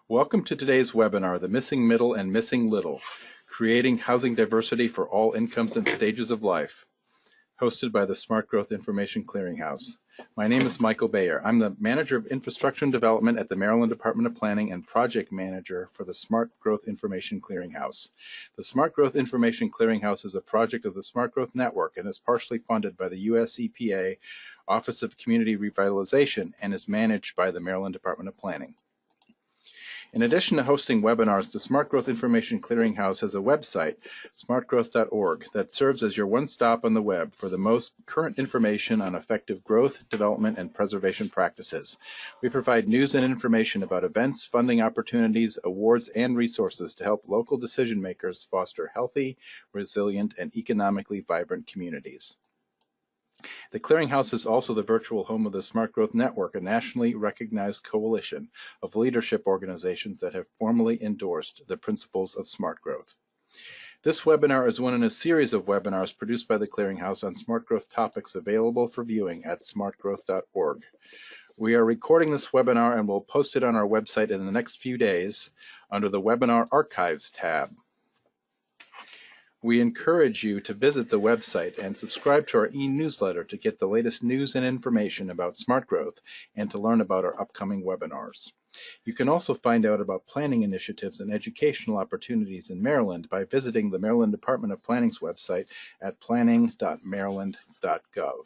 Welcome to today's webinar, The Missing Middle and Missing Little, Creating Housing Diversity for All Incomes and Stages of Life, hosted by the Smart Growth Information Clearinghouse. My name is Michael Bayer. I'm the Manager of Infrastructure and Development at the Maryland Department of Planning and Project Manager for the Smart Growth Information Clearinghouse. The Smart Growth Information Clearinghouse is a project of the Smart Growth Network and is partially funded by the US EPA Office of Community Revitalization and is managed by the Maryland Department of Planning. In addition to hosting webinars, the Smart Growth Information Clearinghouse has a website, smartgrowth.org, that serves as your one-stop on the web for the most current information on effective growth, development, and preservation practices. We provide news and information about events, funding opportunities, awards, and resources to help local decision makers foster healthy, resilient, and economically vibrant communities. The Clearinghouse is also the virtual home of the Smart Growth Network, a nationally recognized coalition of leadership organizations that have formally endorsed the principles of smart growth. This webinar is one in a series of webinars produced by the Clearinghouse on smart growth topics available for viewing at smartgrowth.org. We are recording this webinar and will post it on our website in the next few days under the Webinar Archives tab. We encourage you to visit the website and subscribe to our e-newsletter to get the latest news and information about smart growth and to learn about our upcoming webinars. You can also find out about planning initiatives and educational opportunities in Maryland by visiting the Maryland Department of Planning's website at planning.maryland.gov.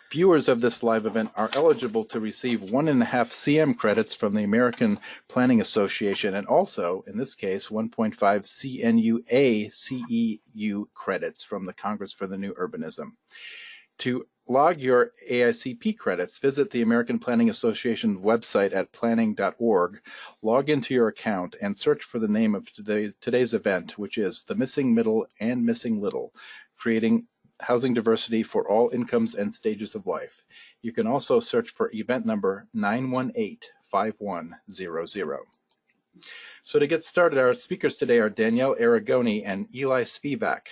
Viewers of this live event are eligible to receive 1.5 CM credits from the American Planning Association and also, in this case, 1.5 CNUA CEU credits from the Congress for the New Urbanism. To log your AICP credits, visit the American Planning Association website at planning.org, log into your account, and search for the name of today's event, which is The Missing Middle and Missing Little, Creating Housing Diversity for All Incomes and Stages of Life. You can also search for event number 918-5100. So to get started, our speakers today are Danielle Arigoni and Eli Spevak.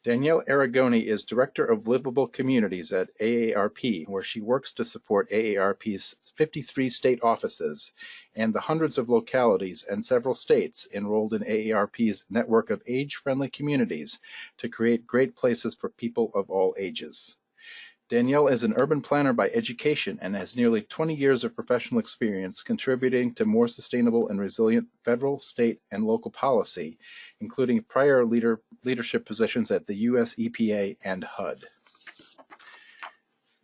Danielle Arigoni is Director of Livable Communities at AARP, where she works to support AARP's 53 state offices and the hundreds of localities and several states enrolled in AARP's network of age-friendly communities to create great places for people of all ages. Danielle is an urban planner by education and has nearly 20 years of professional experience contributing to more sustainable and resilient federal, state, and local policy, including prior leadership positions at the US EPA and HUD.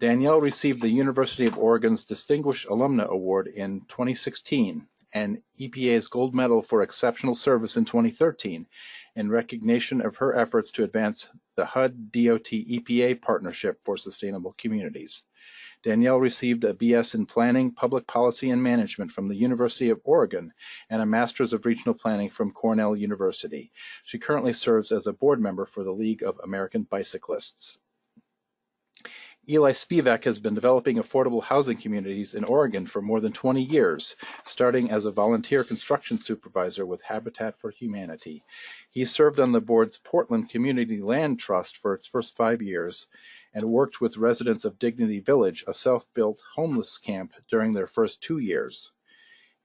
Danielle received the University of Oregon's Distinguished Alumna Award in 2016 and EPA's Gold Medal for Exceptional Service in 2013 in recognition of her efforts to advance the HUD-DOT-EPA Partnership for Sustainable Communities. Danielle received a BS in Planning, Public Policy, and Management from the University of Oregon and a Master's of Regional Planning from Cornell University. She currently serves as a board member for the League of American Bicyclists. Eli Spevak has been developing affordable housing communities in Oregon for more than 20 years, starting as a volunteer construction supervisor with Habitat for Humanity. He served on the board's Portland Community Land Trust for its first 5 years and worked with residents of Dignity Village, a self-built homeless camp, during their first 2 years.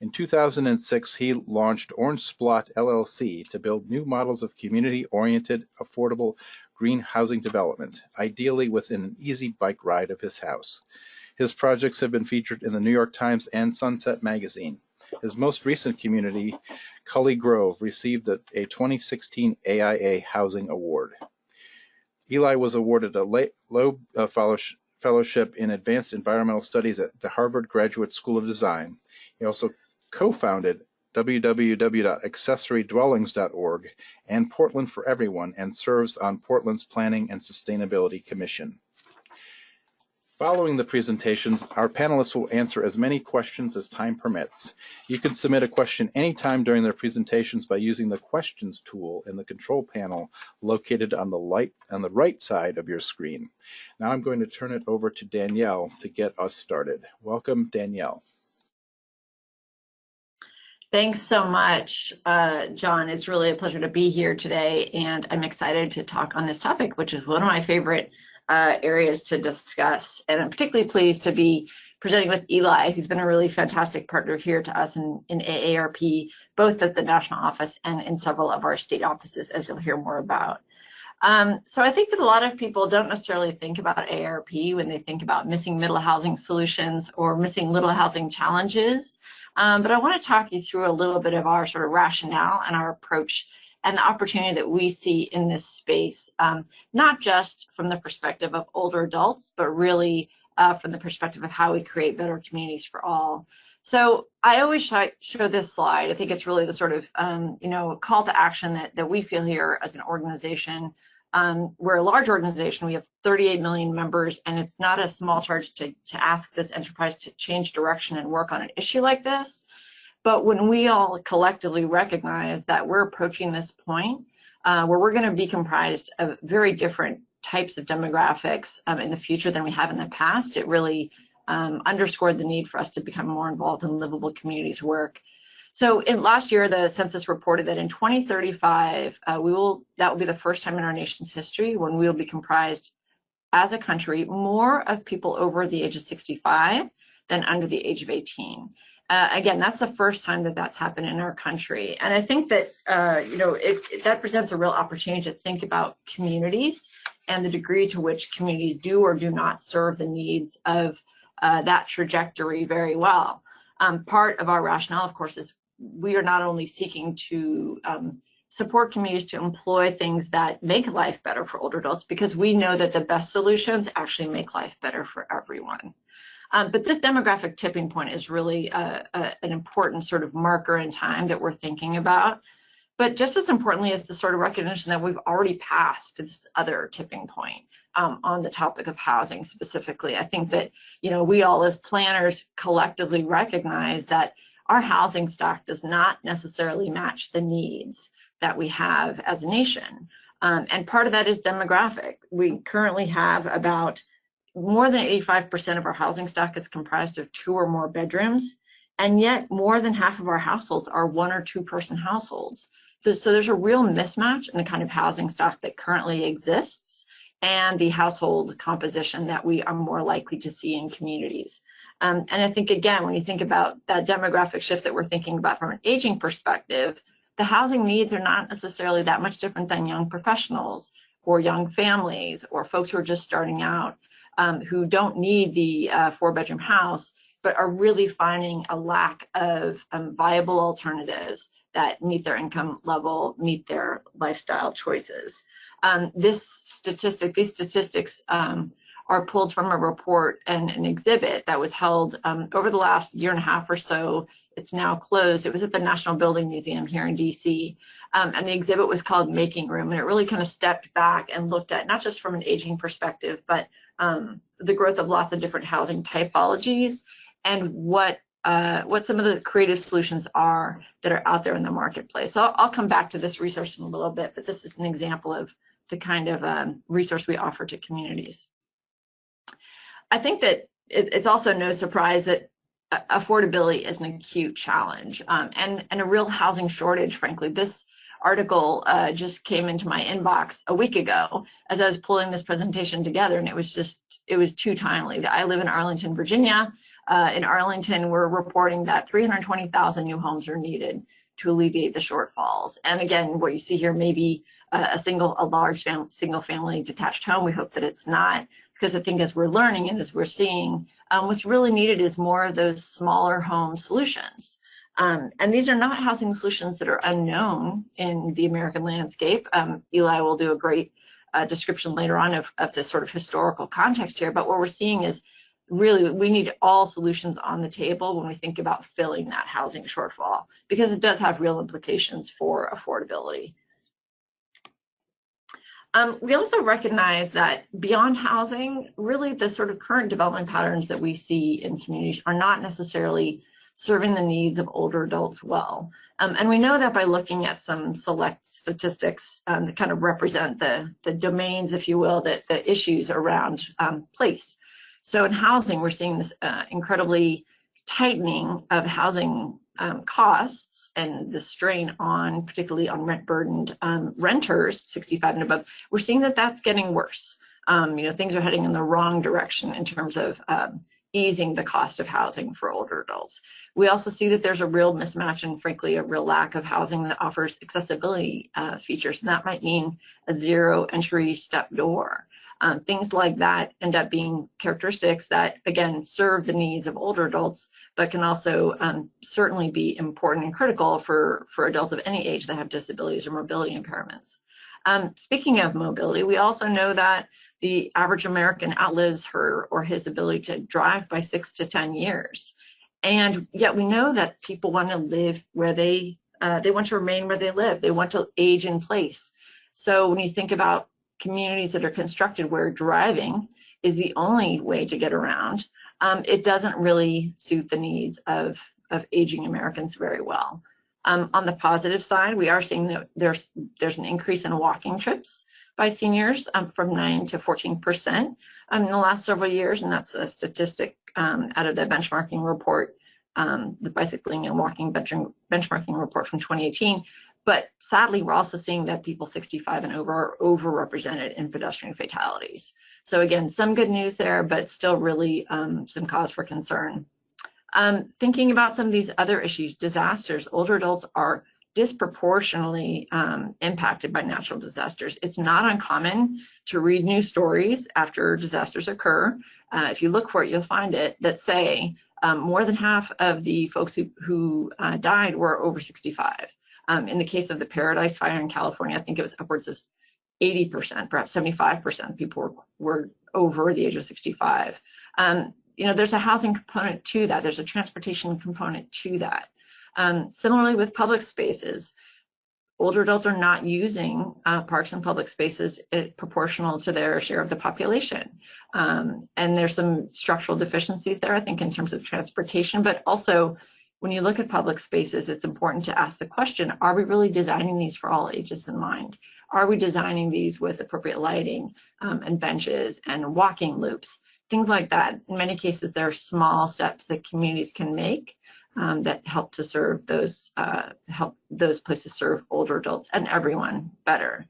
In 2006, he launched Orange Splot LLC to build new models of community-oriented, affordable green housing development, ideally within an easy bike ride of his house. His projects have been featured in the New York Times and Sunset Magazine. His most recent community, Cully Grove, received a 2016 AIA Housing Award. Eli was awarded a Loeb Fellowship in Advanced Environmental Studies at the Harvard Graduate School of Design. He also co-founded www.accessorydwellings.org and Portland for Everyone and serves on Portland's Planning and Sustainability Commission. Following the presentations, our panelists will answer as many questions as time permits. You can submit a question anytime during their presentations by using the questions tool in the control panel located on the right side of your screen. Now I'm going to turn it over to Danielle to get us started. Welcome, Danielle. Thanks so much, John. It's really a pleasure to be here today, and I'm excited to talk on this topic, which is one of my favorite areas to discuss. And I'm particularly pleased to be presenting with Eli, who's been a really fantastic partner here to us in AARP, both at the national office and in several of our state offices, as you'll hear more about. So I think that a lot of people don't necessarily think about AARP when they think about missing middle housing solutions or missing middle housing challenges. But I want to talk you through a little bit of our sort of rationale and our approach and the opportunity that we see in this space, not just from the perspective of older adults, but really from the perspective of how we create better communities for all. So I always show this slide. I think it's really the sort of call to action that we feel here as an organization. We're a large organization. We have 38 million members, and it's not a small charge to ask this enterprise to change direction and work on an issue like this. But when we all collectively recognize that we're approaching this point where we're going to be comprised of very different types of demographics in the future than we have in the past, it really underscored the need for us to become more involved in livable communities work. So last year, the census reported that in 2035, that will be the first time in our nation's history when we will be comprised as a country more of people over the age of 65 than under the age of 18. Again, that's the first time that that's happened in our country. And I think that, that presents a real opportunity to think about communities and the degree to which communities do or do not serve the needs of that trajectory very well. Part of our rationale, of course, is we are not only seeking to support communities to employ things that make life better for older adults, because we know that the best solutions actually make life better for everyone. But this demographic tipping point is really an important sort of marker in time that we're thinking about. But just as importantly is the sort of recognition that we've already passed this other tipping point on the topic of housing specifically. I think that, we all as planners collectively recognize that our housing stock does not necessarily match the needs that we have as a nation. And part of that is demographic. We currently have about more than 85% of our housing stock is comprised of 2 or more bedrooms, and yet more than half of our households are 1 or 2 person households. So there's a real mismatch in the kind of housing stock that currently exists and the household composition that we are more likely to see in communities. And I think, again, when you think about that demographic shift that we're thinking about from an aging perspective, the housing needs are not necessarily that much different than young professionals or young families or folks who are just starting out, who don't need the 4-bedroom house, but are really finding a lack of viable alternatives that meet their income level, meet their lifestyle choices. These statistics are pulled from a report and an exhibit that was held over the last year and a half or so. It's now closed. It was at the National Building Museum here in DC. And the exhibit was called Making Room. And it really kind of stepped back and looked at not just from an aging perspective, but the growth of lots of different housing typologies and what some of the creative solutions are that are out there in the marketplace. So I'll come back to this resource in a little bit, but this is an example of the kind of resource we offer to communities. I think that it's also no surprise that affordability is an acute challenge and a real housing shortage, frankly. This article just came into my inbox a week ago as I was pulling this presentation together, and it was too timely. I live in Arlington, Virginia. In Arlington, we're reporting that 320,000 new homes are needed to alleviate the shortfalls. And again, what you see here may be a large single family detached home. We hope that it's not, because I think as we're learning and as we're seeing, what's really needed is more of those smaller home solutions. And these are not housing solutions that are unknown in the American landscape. Eli will do a great description later on of this sort of historical context here, but what we're seeing is really we need all solutions on the table when we think about filling that housing shortfall, because it does have real implications for affordability. We also recognize that beyond housing, really the sort of current development patterns that we see in communities are not necessarily serving the needs of older adults well. And we know that by looking at some select statistics that kind of represent the domains, if you will, the issues around place. So in housing, we're seeing this incredibly tightening of housing costs and the strain on, particularly on rent-burdened renters, 65 and above. We're seeing that that's getting worse. Things are heading in the wrong direction in terms of easing the cost of housing for older adults. We also see that there's a real mismatch and frankly a real lack of housing that offers accessibility features, and that might mean a zero entry step door. Things like that end up being characteristics that, again, serve the needs of older adults, but can also certainly be important and critical for adults of any age that have disabilities or mobility impairments. Speaking of mobility, we also know that the average American outlives her or his ability to drive by 6 to 10 years. And yet we know that people want to live where they want to remain where they live. They want to age in place. So when you think about communities that are constructed where driving is the only way to get around, it doesn't really suit the needs of aging Americans very well. On the positive side, we are seeing that there's an increase in walking trips by seniors from 9 to 14% in the last several years, and that's a statistic out of the benchmarking report, the Bicycling and Walking Benchmarking Report from 2018. But sadly, we're also seeing that people 65 and over are overrepresented in pedestrian fatalities. So again, some good news there, but still really some cause for concern. Thinking about some of these other issues, disasters, older adults are disproportionately impacted by natural disasters. It's not uncommon to read news stories after disasters occur. If you look for it, you'll find it, that say more than half of the folks who died were over 65. In the case of the Paradise Fire in California, I think it was upwards of 80%, perhaps 75% of people were over the age of 65. You know, there's a housing component to that. There's a transportation component to that. Similarly with public spaces, older adults are not using parks and public spaces proportional to their share of the population. And there's some structural deficiencies there, I think, in terms of transportation, but also when you look at public spaces, it's important to ask the question, are we really designing these for all ages in mind? Are we designing these with appropriate lighting and benches and walking loops, things like that? In many cases, there are small steps that communities can make that help to serve those places serve older adults and everyone better.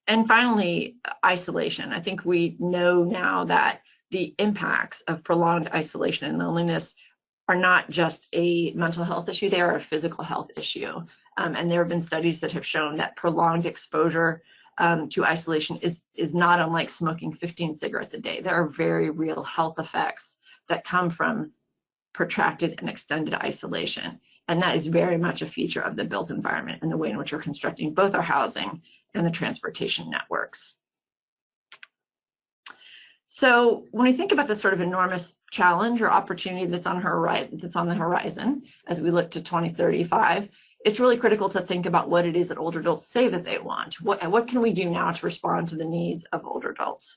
And finally, isolation. I think we know now that the impacts of prolonged isolation and loneliness are not just a mental health issue, they are a physical health issue. And there have been studies that have shown that prolonged exposure to isolation is not unlike smoking 15 cigarettes a day. There are very real health effects that come from protracted and extended isolation. And that is very much a feature of the built environment and the way in which we're constructing both our housing and the transportation networks. So when we think about this sort of enormous challenge or opportunity that's on the horizon as we look to 2035, it's really critical to think about what it is that older adults say that they want. What can we do now to respond to the needs of older adults?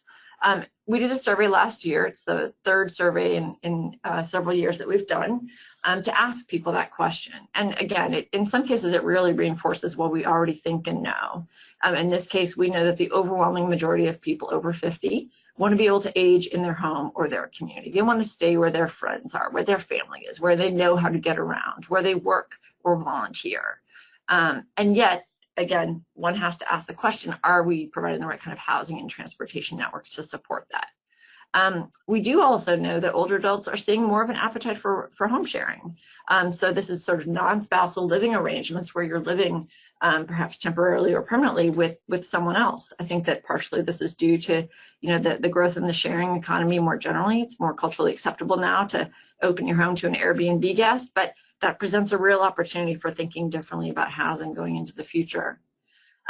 We did a survey last year. It's the third survey in several years that we've done to ask people that question. And again, in some cases, it really reinforces what we already think and know. In this case, we know that the overwhelming majority of people over 50 want to be able to age in their home or their community. They want to stay where their friends are, where their family is, where they know how to get around, where they work or volunteer. And yet, again, one has to ask the question, are we providing the right kind of housing and transportation networks to support that? We do also know that older adults are seeing more of an appetite for home sharing. So this is sort of non-spousal living arrangements where you're living perhaps temporarily or permanently with someone else. I think that partially this is due to, you know, the growth in the sharing economy more generally. It's more culturally acceptable now to open your home to an Airbnb guest, but that presents a real opportunity for thinking differently about housing going into the future.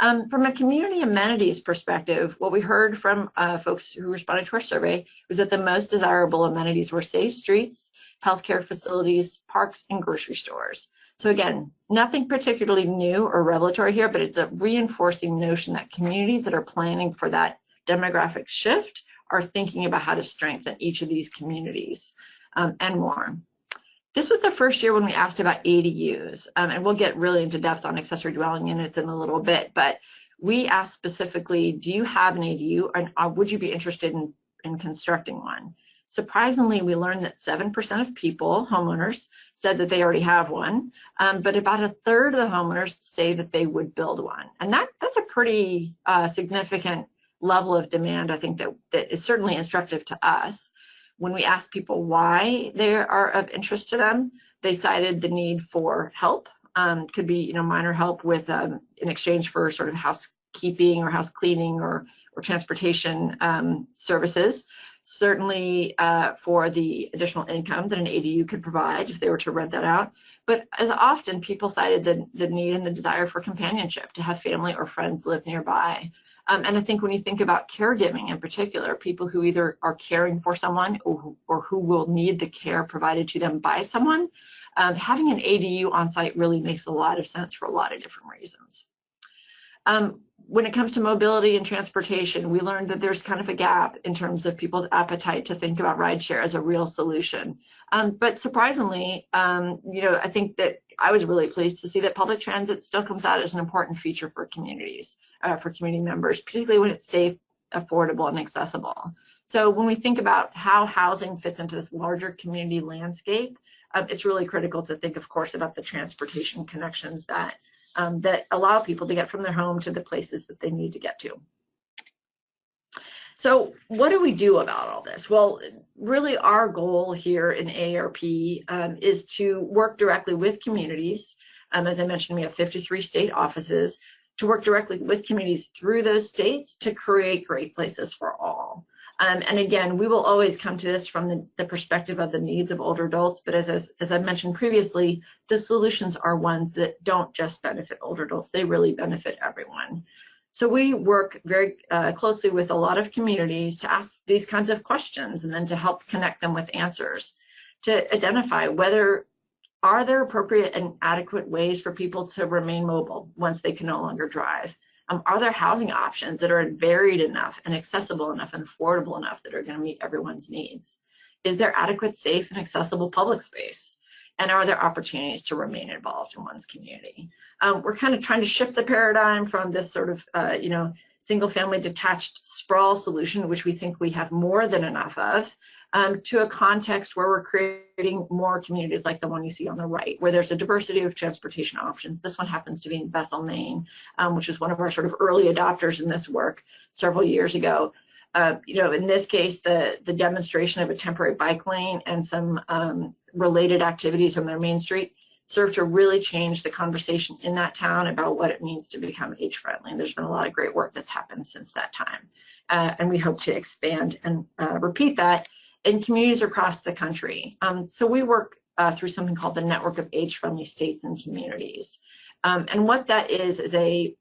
From a community amenities perspective, what we heard from folks who responded to our survey was that the most desirable amenities were safe streets, healthcare facilities, parks, and grocery stores. So again, nothing particularly new or revelatory here, but it's a reinforcing notion that communities that are planning for that demographic shift are thinking about how to strengthen each of these communities and more. This was the first year when we asked about ADUs, and we'll get really into depth on accessory dwelling units in a little bit, but we asked specifically, do you have an ADU, or would you be interested in constructing one? Surprisingly, we learned that 7% of people, homeowners, said that they already have one, but about a third of the homeowners say that they would build one. And that's a pretty significant level of demand, I think, that is certainly instructive to us. when we asked people why they are of interest to them, they cited the need for help. Could be, minor help with in exchange for sort of housekeeping or house cleaning or transportation services. Certainly for the additional income that an ADU could provide if they were to rent that out. But as often, people cited the need and the desire for companionship, to have family or friends live nearby. And I think when you think about caregiving in particular, people who either are caring for someone or who will need the care provided to them by someone, having an ADU on site really makes a lot of sense for a lot of different reasons. When it comes to mobility and transportation, we learned that there's kind of a gap in terms of people's appetite to think about rideshare as a real solution. But surprisingly, I think that I was really pleased to see that public transit still comes out as an important feature for communities, for community members, particularly when it's safe, affordable, and accessible. So when we think about how housing fits into this larger community landscape, it's really critical to think, of course, about the transportation connections that allow people to get from their home to the places that they need to get to. So what do we do about all this? Well, really our goal here in AARP is to work directly with communities. As I mentioned, we have 53 state offices, to work directly with communities through those states to create great places for all. And again, we will always come to this from the perspective of the needs of older adults, but as I mentioned previously, the solutions are ones that don't just benefit older adults, they really benefit everyone. So we work very closely with a lot of communities to ask these kinds of questions and then to help connect them with answers, to identify whether are there appropriate and adequate ways for people to remain mobile once they can no longer drive. Are there housing options that are varied enough and accessible enough and affordable enough that are going to meet everyone's needs? Is there adequate, safe, and accessible public space? And are there opportunities to remain involved in one's community? We're kind of trying to shift the paradigm from this sort of, single-family detached sprawl solution, which we think we have more than enough of, to a context where we're creating more communities like the one you see on the right, where there's a diversity of transportation options. This one happens to be in Bethel, Maine, which is one of our sort of early adopters in this work several years ago. In this case, the demonstration of a temporary bike lane and some related activities on their main street served to really change the conversation in that town about what it means to become age-friendly. And there's been a lot of great work that's happened since that time. And we hope to expand and repeat that in communities across the country. So we work through something called the Network of Age-Friendly States and Communities. And what that is a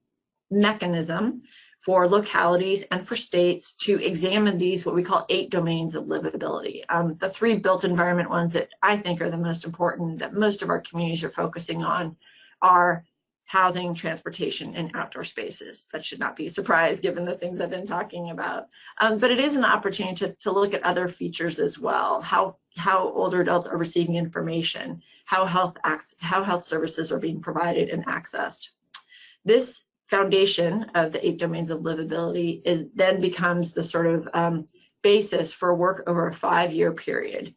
mechanism for localities and for states to examine these, what we call 8 domains of livability. The 3 built environment ones that I think are the most important, that most of our communities are focusing on, are housing, transportation, and outdoor spaces. That should not be a surprise given the things I've been talking about. But it is an opportunity to look at other features as well, how older adults are receiving information, how health services are being provided and accessed. This foundation of the 8 domains of livability then becomes the sort of basis for work over a 5-year period,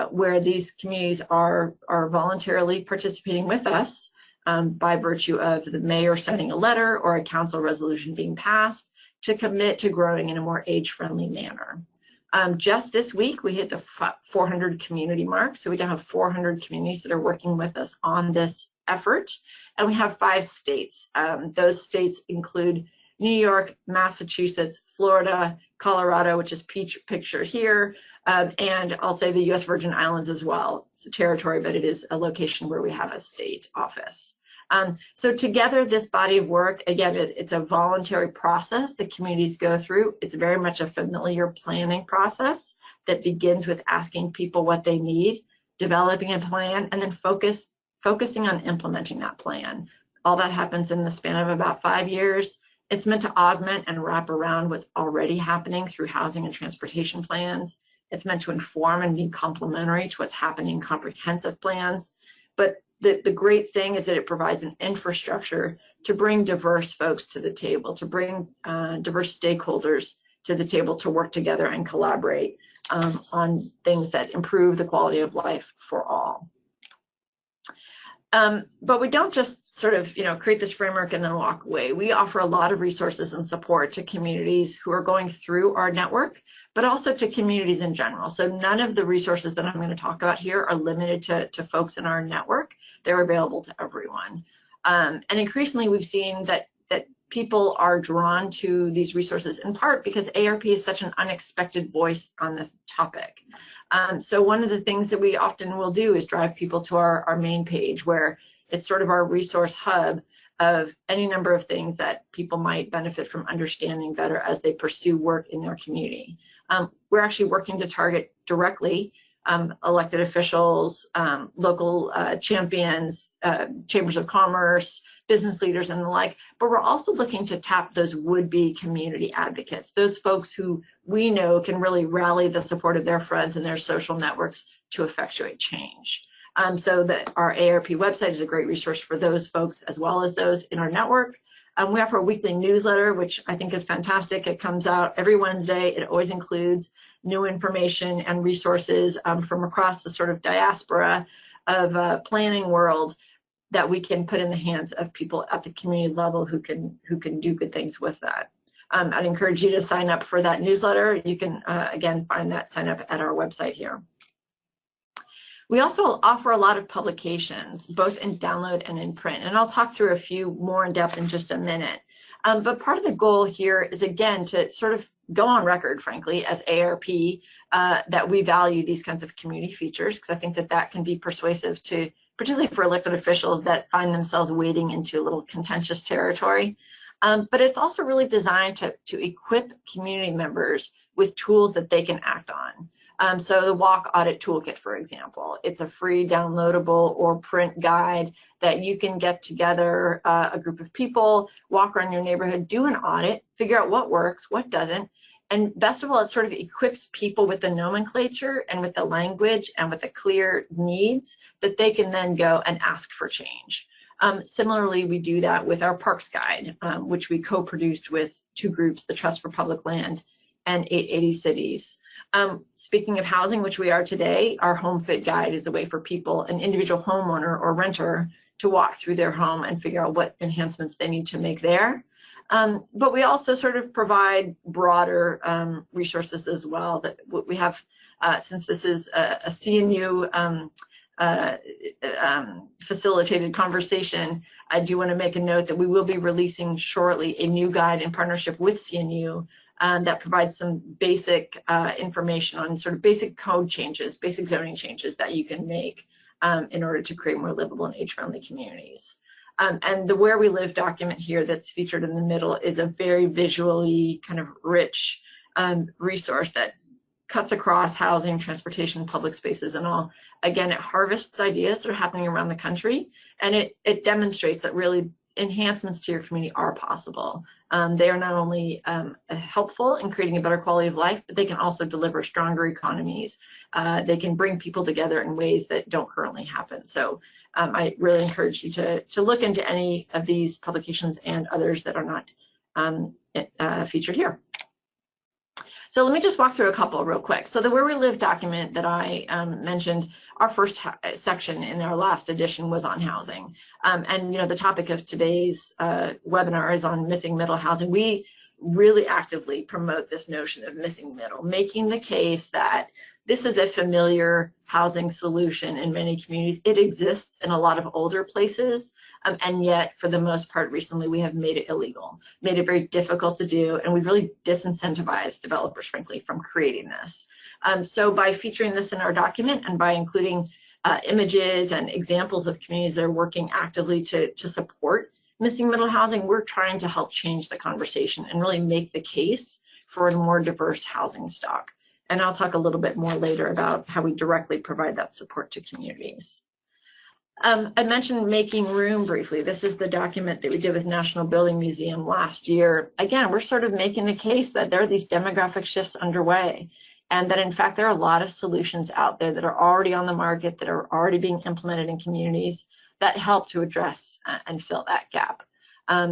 where these communities are voluntarily participating with us by virtue of the mayor signing a letter or a council resolution being passed to commit to growing in a more age-friendly manner. Just this week, we hit the 400 community mark, so we now have 400 communities that are working with us on this effort, and we have 5 states. Those states include New York, Massachusetts, Florida, Colorado, which is pictured here, and I'll say the U.S. Virgin Islands as well. It's a territory, but it is a location where we have a state office. So together, this body of work, again, it's a voluntary process that communities go through. It's very much a familiar planning process that begins with asking people what they need, developing a plan, and then focusing on implementing that plan. All that happens in the span of about 5 years. It's meant to augment and wrap around what's already happening through housing and transportation plans. It's meant to inform and be complementary to what's happening in comprehensive plans. But the great thing is that it provides an infrastructure to bring diverse folks to the table, to bring diverse stakeholders to the table to work together and collaborate on things that improve the quality of life for all. But we don't just sort of, create this framework and then walk away. We offer a lot of resources and support to communities who are going through our network, but also to communities in general. So none of the resources that I'm going to talk about here are limited to folks in our network. They're available to everyone. And increasingly, we've seen that people are drawn to these resources in part because AARP is such an unexpected voice on this topic. So one of the things that we often will do is drive people to our main page, where it's sort of our resource hub of any number of things that people might benefit from understanding better as they pursue work in their community. We're actually working to target directly elected officials, local champions, chambers of commerce, business leaders, and the like, but we're also looking to tap those would-be community advocates, those folks who we know can really rally the support of their friends and their social networks to effectuate change. So that our AARP website is a great resource for those folks as well as those in our network. We offer a weekly newsletter, which I think is fantastic. It comes out every Wednesday. It always includes new information and resources from across the sort of diaspora of planning world that we can put in the hands of people at the community level who can do good things with that. I'd encourage you to sign up for that newsletter. You can, again, find that sign up at our website here. We also offer a lot of publications, both in download and in print, and I'll talk through a few more in depth in just a minute. But part of the goal here is, again, to sort of go on record, frankly, as AARP, that we value these kinds of community features, because I think that can be persuasive to, particularly for elected officials that find themselves wading into a little contentious territory. But it's also really designed to equip community members with tools that they can act on. So the Walk Audit Toolkit, for example, it's a free downloadable or print guide that you can get together a group of people, walk around your neighborhood, do an audit, figure out what works, what doesn't. And best of all, it sort of equips people with the nomenclature and with the language and with the clear needs that they can then go and ask for change. Similarly, we do that with our Parks Guide, which we co-produced with two groups, the Trust for Public Land and 880 Cities. Speaking of housing, which we are today, our Home Fit Guide is a way for people, an individual homeowner or renter, to walk through their home and figure out what enhancements they need to make there. But we also sort of provide broader resources as well. That we have, since this is a CNU facilitated conversation, I do want to make a note that we will be releasing shortly a new guide in partnership with CNU that provides some basic information on sort of basic code changes, basic zoning changes that you can make in order to create more livable and age-friendly communities. And the Where We Live document here that's featured in the middle is a very visually kind of rich resource that cuts across housing, transportation, public spaces, and all. Again, it harvests ideas that are happening around the country, and it demonstrates that really enhancements to your community are possible. They are not only helpful in creating a better quality of life, but they can also deliver stronger economies. They can bring people together in ways that don't currently happen. So I really encourage you to look into any of these publications and others that are not featured here. So let me just walk through a couple real quick. So the Where We Live document that I mentioned, our first section in our last edition was on housing. And the topic of today's webinar is on missing middle housing. We really actively promote this notion of missing middle, making the case that this is a familiar housing solution in many communities. It exists in a lot of older places, and yet, for the most part, recently we have made it illegal, made it very difficult to do, and we've really disincentivized developers, frankly, from creating this. So by featuring this in our document and by including images and examples of communities that are working actively to support missing middle housing, we're trying to help change the conversation and really make the case for a more diverse housing stock. And I'll talk a little bit more later about how we directly provide that support to communities. I mentioned making room briefly. This is the document that we did with National Building Museum last year. Again, we're sort of making the case that there are these demographic shifts underway, and that in fact there are a lot of solutions out there that are already on the market, that are already being implemented in communities that help to address and fill that gap.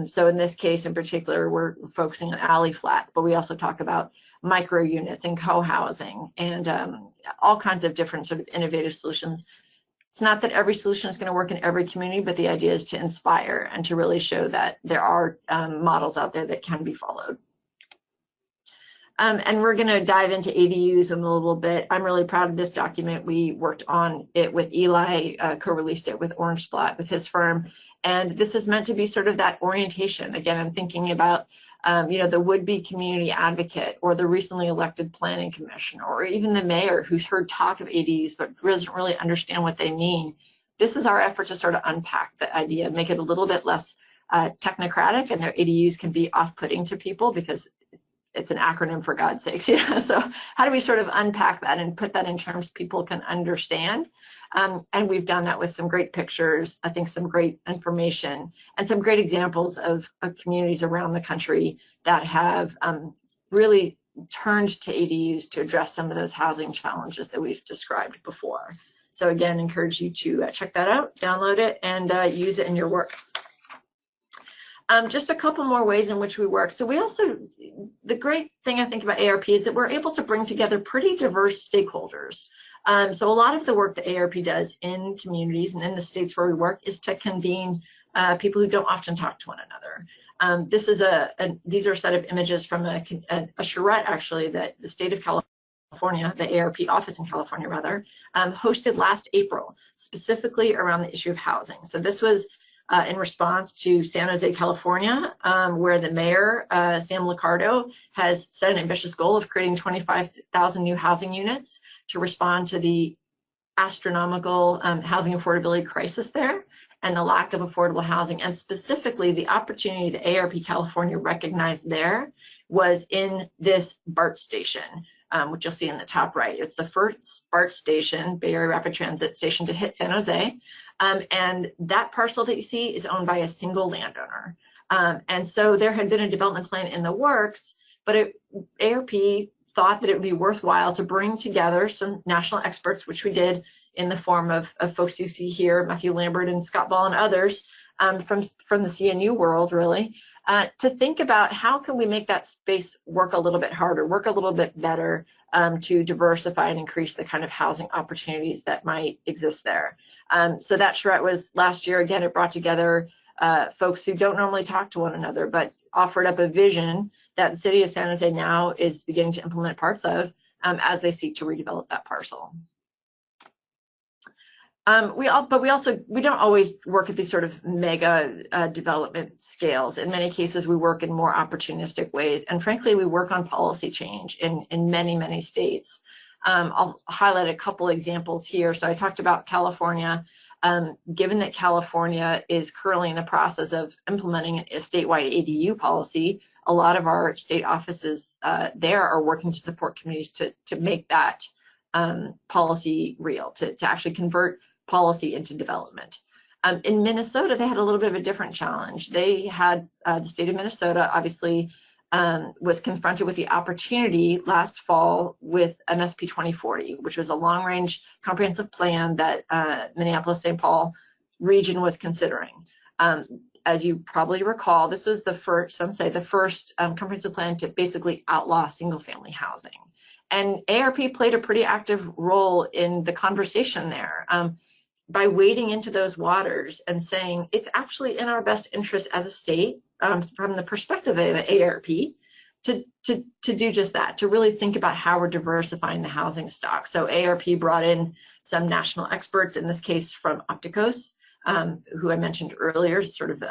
So in this case in particular, we're focusing on alley flats, but we also talk about micro units and co-housing and all kinds of different sort of innovative solutions It's not that every solution is going to work in every community, but the idea is to inspire and to really show that there are models out there that can be followed. And we're going to dive into ADUs in a little bit. I'm really proud of this document. We worked on it with Eli, co-released it with Orange Splot, with his firm. And this is meant to be sort of that orientation. Again, I'm thinking about the would-be community advocate or the recently elected planning commissioner or even the mayor who's heard talk of ADUs but doesn't really understand what they mean. This is our effort to sort of unpack the idea, make it a little bit less technocratic, and their ADUs can be off-putting to people because it's an acronym, for God's sakes. So how do we sort of unpack that and put that in terms people can understand? And we've done that with some great pictures, I think some great information, and some great examples of communities around the country that have really turned to ADUs to address some of those housing challenges that we've described before. So again, encourage you to check that out, download it, and use it in your work. Just a couple more ways in which we work. So we also, the great thing I think about AARP is that we're able to bring together pretty diverse stakeholders. So a lot of the work that AARP does in communities and in the states where we work is to convene people who don't often talk to one another. These are a set of images from a charrette, actually, that the state of California, the AARP office in California, rather, hosted last April, specifically around the issue of housing. So this was in response to San Jose, California, where the mayor, Sam Liccardo, has set an ambitious goal of creating 25,000 new housing units to respond to the astronomical housing affordability crisis there and the lack of affordable housing. And specifically, the opportunity that AARP California recognized there was in this BART station, which you'll see in the top right. It's the first BART station, Bay Area Rapid Transit station, to hit San Jose. And that parcel that you see is owned by a single landowner. And so there had been a development plan in the works, but AARP thought that it would be worthwhile to bring together some national experts, which we did in the form of folks you see here, Matthew Lambert and Scott Ball and others from the CNU world, really, to think about how can we make that space work a little bit harder, work a little bit better to diversify and increase the kind of housing opportunities that might exist there. So that charrette was last year. Again, it brought together folks who don't normally talk to one another, but offered up a vision that the city of San Jose now is beginning to implement parts of as they seek to redevelop that parcel. We don't always work at these sort of mega development scales. In many cases, we work in more opportunistic ways, and frankly, we work on policy change in many, many states. I'll highlight a couple examples here. So I talked about California. Given that California is currently in the process of implementing a statewide ADU policy, a lot of our state offices there are working to support communities to make that policy real, to actually convert policy into development. In Minnesota, they had a little bit of a different challenge. They had the state of Minnesota obviously was confronted with the opportunity last fall with MSP 2040, which was a long-range comprehensive plan that Minneapolis-St. Paul region was considering. As you probably recall, this was the first, some say the first comprehensive plan to basically outlaw single-family housing. And AARP played a pretty active role in the conversation there by wading into those waters and saying it's actually in our best interest as a state, from the perspective of the AARP, to do just that, to really think about how we're diversifying the housing stock. So AARP brought in some national experts, in this case from Opticos, who I mentioned earlier, sort of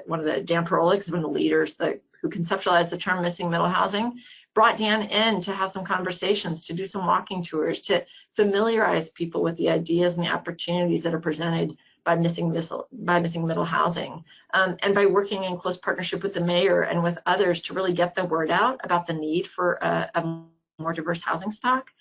one of the Dan Perolics, one of the leaders who conceptualized the term missing middle housing, brought Dan in to have some conversations, to do some walking tours, to familiarize people with the ideas and the opportunities that are presented by missing middle housing, and by working in close partnership with the mayor and with others to really get the word out about the need for a more diverse housing stock.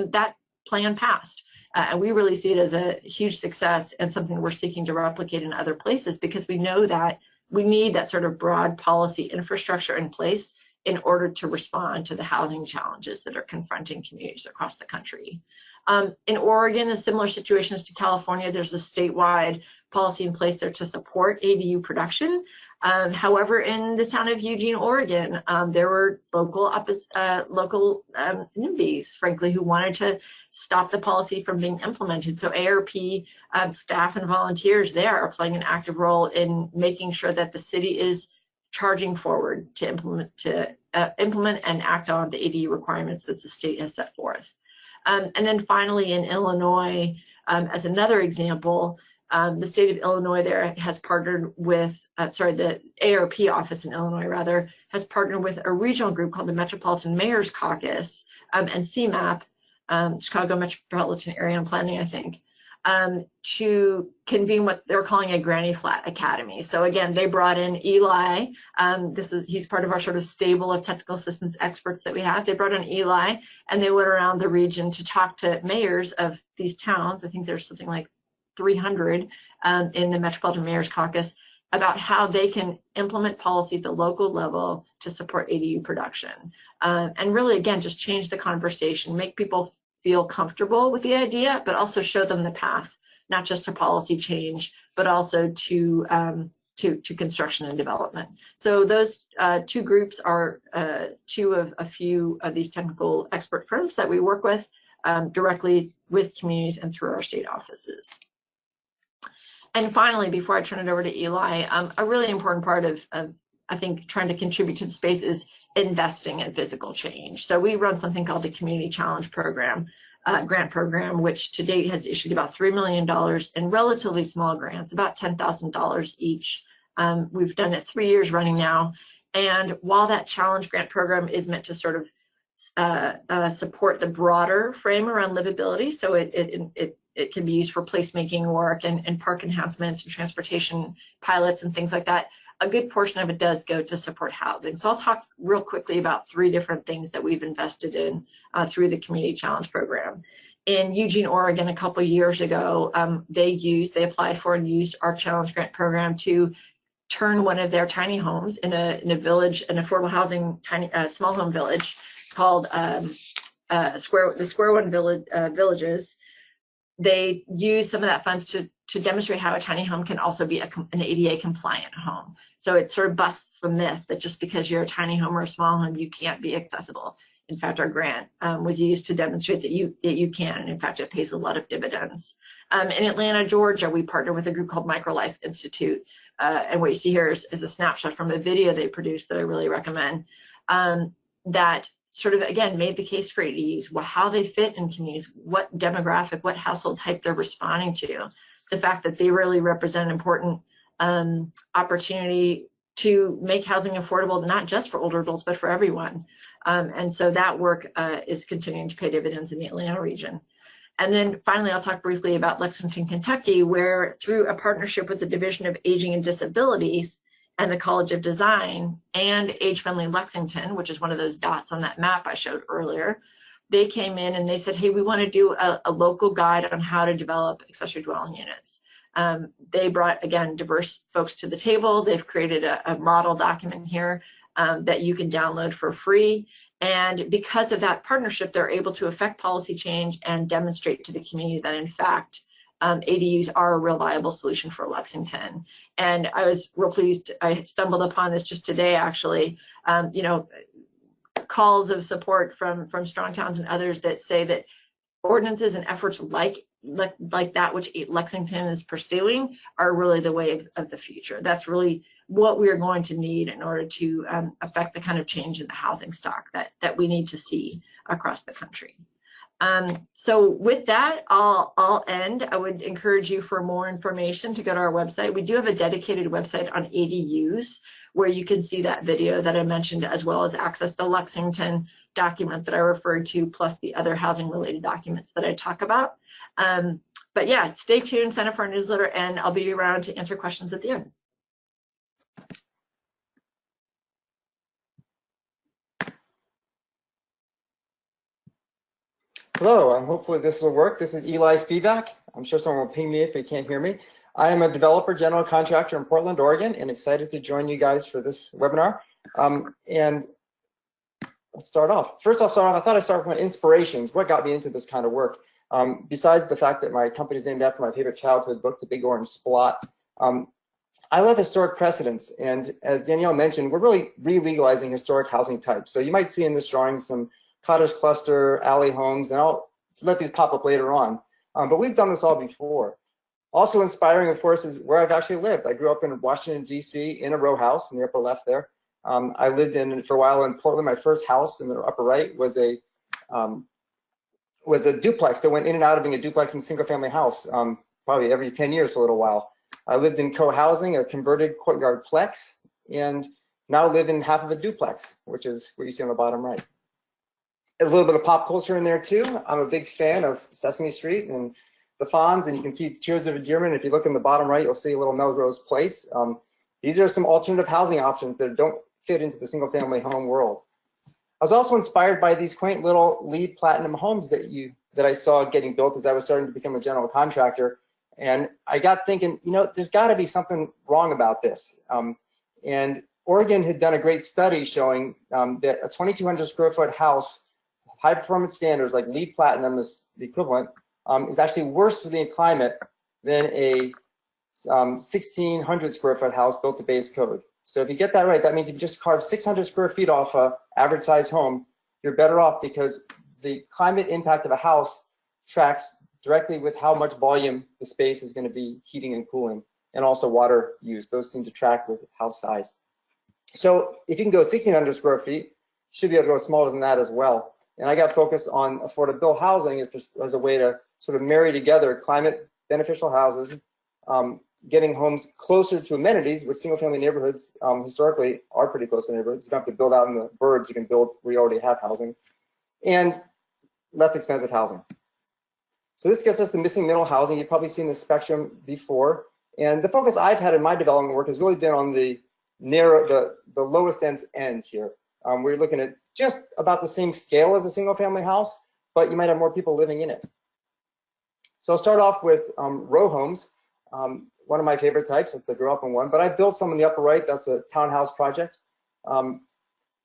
That plan passed. And we really see it as a huge success and something we're seeking to replicate in other places, because we know that we need that sort of broad policy infrastructure in place in order to respond to the housing challenges that are confronting communities across the country. In Oregon, a similar situation is to California. There's a statewide policy in place there to support ADU production. However, in the town of Eugene, Oregon, there were local NIMBYs, frankly, who wanted to stop the policy from being implemented. So AARP staff and volunteers there are playing an active role in making sure that the city is charging forward to implement and act on the ADU requirements that the state has set forth. And then finally, in Illinois, as another example, the state of Illinois there has partnered with, the AARP office in Illinois, rather, has partnered with a regional group called the Metropolitan Mayor's Caucus and CMAP, Chicago Metropolitan Area and Planning, I think, to convene what they're calling a Granny Flat Academy. So again, they brought in Eli. He's part of our sort of stable of technical assistance experts that we have. They brought in Eli, and they went around the region to talk to mayors of these towns. I think there's something like 300 in the Metropolitan Mayor's Caucus, about how they can implement policy at the local level to support ADU production. And really, again, just change the conversation, make people feel comfortable with the idea, but also show them the path, not just to policy change, but also to construction and development. So those two groups are two of a few of these technical expert firms that we work with directly with communities and through our state offices. And finally, before I turn it over to Eli, a really important part of I think trying to contribute to the space is investing in physical change. So we run something called the Community Challenge Program, grant program, which to date has issued about $3 million in relatively small grants, about $10,000 each. We've done it 3 years running now. And while that challenge grant program is meant to sort of support the broader frame around livability, so it can be used for placemaking work and park enhancements and transportation pilots and things like that, a good portion of it does go to support housing. So I'll talk real quickly about 3 different things that we've invested in through the Community Challenge Program. In Eugene, Oregon, a couple years ago, they applied for and used our Challenge Grant Program to turn one of their tiny homes in a village, an affordable housing small home village called the Square One Villages. They use some of that funds to demonstrate how a tiny home can also be an ADA compliant home. So it sort of busts the myth that just because you're a tiny home or a small home, you can't be accessible. In fact, our grant was used to demonstrate that you can, and in fact, it pays a lot of dividends. In Atlanta, Georgia, we partner with a group called MicroLife Institute, and what you see here is a snapshot from a video they produced that I really recommend, that sort of, again, made the case for ADUs, how they fit in communities, what demographic, what household type they're responding to, the fact that they really represent an important opportunity to make housing affordable, not just for older adults, but for everyone. And so that work is continuing to pay dividends in the Atlanta region. And then finally, I'll talk briefly about Lexington, Kentucky, where through a partnership with the Division of Aging and Disabilities and the College of Design and Age Friendly Lexington, which is one of those dots on that map I showed earlier, they came in and they said, hey, we want to do a local guide on how to develop accessory dwelling units. They brought, again, diverse folks to the table. They've created a model document here that you can download for free. And because of that partnership, they're able to affect policy change and demonstrate to the community that, in fact, ADUs are a real viable solution for Lexington. And I was real pleased. I stumbled upon this just today, actually. Calls of support from strong towns and others that say that ordinances and efforts like that which Lexington is pursuing are really the way of the future. That's really what we are going to need in order to affect the kind of change in the housing stock that we need to see across the country. So with that, I'll end. I would encourage you for more information to go to our website. We do have a dedicated website on ADUs where you can see that video that I mentioned, as well as access the Lexington document that I referred to, plus the other housing related documents that I talk about. But yeah, stay tuned, sign up for our newsletter, and I'll be around to answer questions at the end. Hello, hopefully this will work. This is Eli Spevak. I'm sure someone will ping me if they can't hear me. I am a developer, general contractor in Portland, Oregon, and excited to join you guys for this webinar. And let's start off. First, I thought I'd start with my inspirations. What got me into this kind of work? Besides the fact that my company's named after my favorite childhood book, The Big Orange Splot, I love historic precedents, and as Danielle mentioned, we're really re-legalizing historic housing types. So you might see in this drawing some cottage cluster, alley homes, and I'll let these pop up later on. But we've done this all before. Also inspiring, of course, is where I've actually lived. I grew up in Washington, D.C. in a row house in the upper left there. I lived for a while in Portland. My first house in the upper right was a duplex that went in and out of being a duplex and single family house probably every 10 years for a little while. I lived in co-housing, a converted courtyard plex, and now live in half of a duplex, which is what you see on the bottom right. A little bit of pop culture in there too. I'm a big fan of Sesame Street and the Fonz, and you can see it's Tears of Endearment. If you look in the bottom right, you'll see a little Melrose Place. These are some alternative housing options that don't fit into the single family home world. I was also inspired by these quaint little LEED Platinum homes that I saw getting built as I was starting to become a general contractor. And I got thinking, you know, there's got to be something wrong about this. And Oregon had done a great study showing that a 2,200 square foot house, high performance standards like LEED Platinum is the equivalent, is actually worse for the climate than a 1,600 square foot house built to base code. So if you get that right, that means if you just carve 600 square feet off a average size home, you're better off because the climate impact of a house tracks directly with how much volume the space is going to be heating and cooling, and also water use. Those seem to track with house size. So if you can go 1,600 square feet, you should be able to go smaller than that as well. And I got focused on affordable housing as a way to sort of marry together climate beneficial houses, getting homes closer to amenities, which single family neighborhoods historically are pretty close to neighborhoods. You don't have to build out in the burbs, you can build where you already have housing, and less expensive housing. So this gets us the missing middle housing. You've probably seen this spectrum before. And the focus I've had in my development work has really been on the lowest end here. We're looking at just about the same scale as a single family house, but you might have more people living in it. So I'll start off with row homes. One of my favorite types, since I grew up in one, but I built some in the upper right. That's a townhouse project. And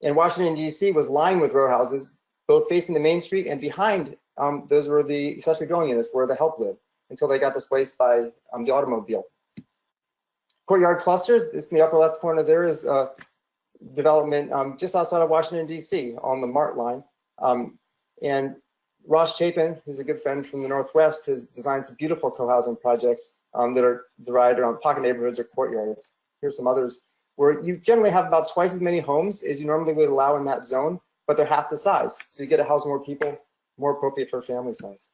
Washington, D.C. was lined with row houses, both facing the main street and behind. Those were the accessory dwelling units where the help lived until they got displaced by the automobile. Courtyard clusters, this in the upper left corner there is development just outside of Washington, D.C. on the MART line. And Ross Chapin, who's a good friend from the Northwest, has designed some beautiful co-housing projects that are divided around pocket neighborhoods or courtyards. Here's some others where you generally have about twice as many homes as you normally would allow in that zone, but they're half the size. So you get to house more people, more appropriate for family size.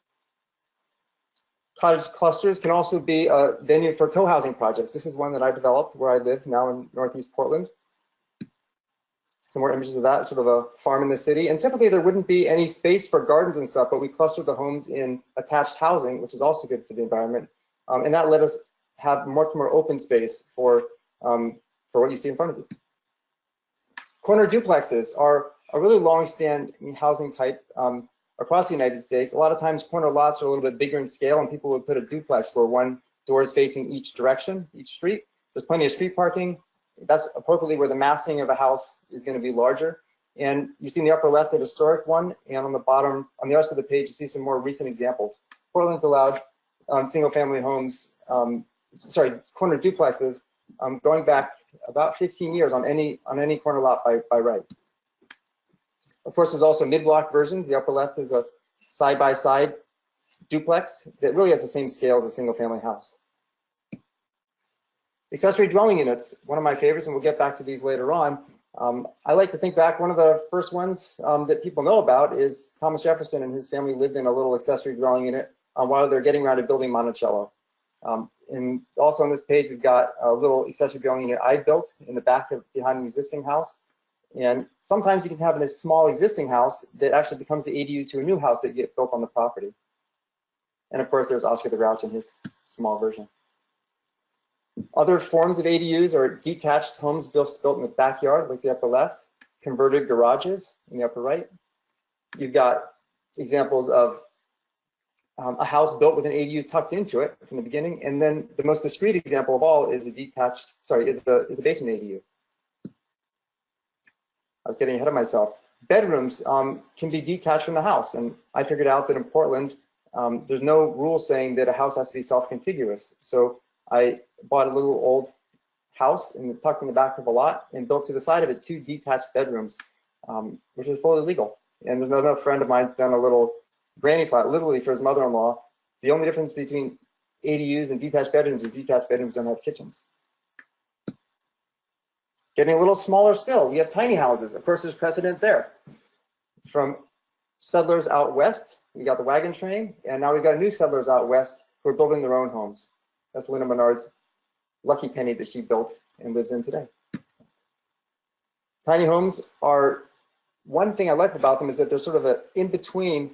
Cottage clusters can also be a venue for co-housing projects. This is one that I developed where I live now in Northeast Portland. Some more images of that, sort of a farm in the city. And typically there wouldn't be any space for gardens and stuff, but we clustered the homes in attached housing, which is also good for the environment. And that let us have much more open space for what you see in front of you. Corner duplexes are a really long-standing housing type across the United States. A lot of times corner lots are a little bit bigger in scale, and people would put a duplex where one door is facing each direction, each street. There's plenty of street parking. That's appropriately where the massing of a house is going to be larger. And you see in the upper left a historic one, and on the bottom, on the other side of the page, you see some more recent examples. Portland's allowed single-family homes, corner duplexes, going back about 15 years on any corner lot by right. Of course, there's also mid-block versions. The upper left is a side-by-side duplex that really has the same scale as a single-family house. Accessory dwelling units, one of my favorites, and we'll get back to these later on. I like to think back, one of the first ones that people know about is Thomas Jefferson and his family lived in a little accessory dwelling unit while they're getting around to building Monticello. And also on this page, we've got a little accessory dwelling unit I built in the back behind an existing house. And sometimes you can have a small existing house that actually becomes the ADU to a new house that gets built on the property. And of course, there's Oscar the Grouch in his small version. Other forms of ADUs are detached homes built in the backyard, like the upper left, converted garages in the upper right. You've got examples of a house built with an ADU tucked into it from the beginning, and then the most discrete example of all is a basement ADU. I was getting ahead of myself. Bedrooms can be detached from the house, and I figured out that in Portland, there's no rule saying that a house has to be self-contiguous. So I bought a little old house tucked in the back of a lot and built to the side of it 2 detached bedrooms, which is fully legal. And there's another friend of mine's done a little granny flat, literally for his mother-in-law. The only difference between ADUs and detached bedrooms is detached bedrooms don't have kitchens. Getting a little smaller still, we have tiny houses. Of course, there's precedent there. From settlers out west, we got the wagon train, and now we've got new settlers out west who are building their own homes. That's Linda Menard's lucky penny that she built and lives in today. Tiny homes are, one thing I like about them is that they're sort of in between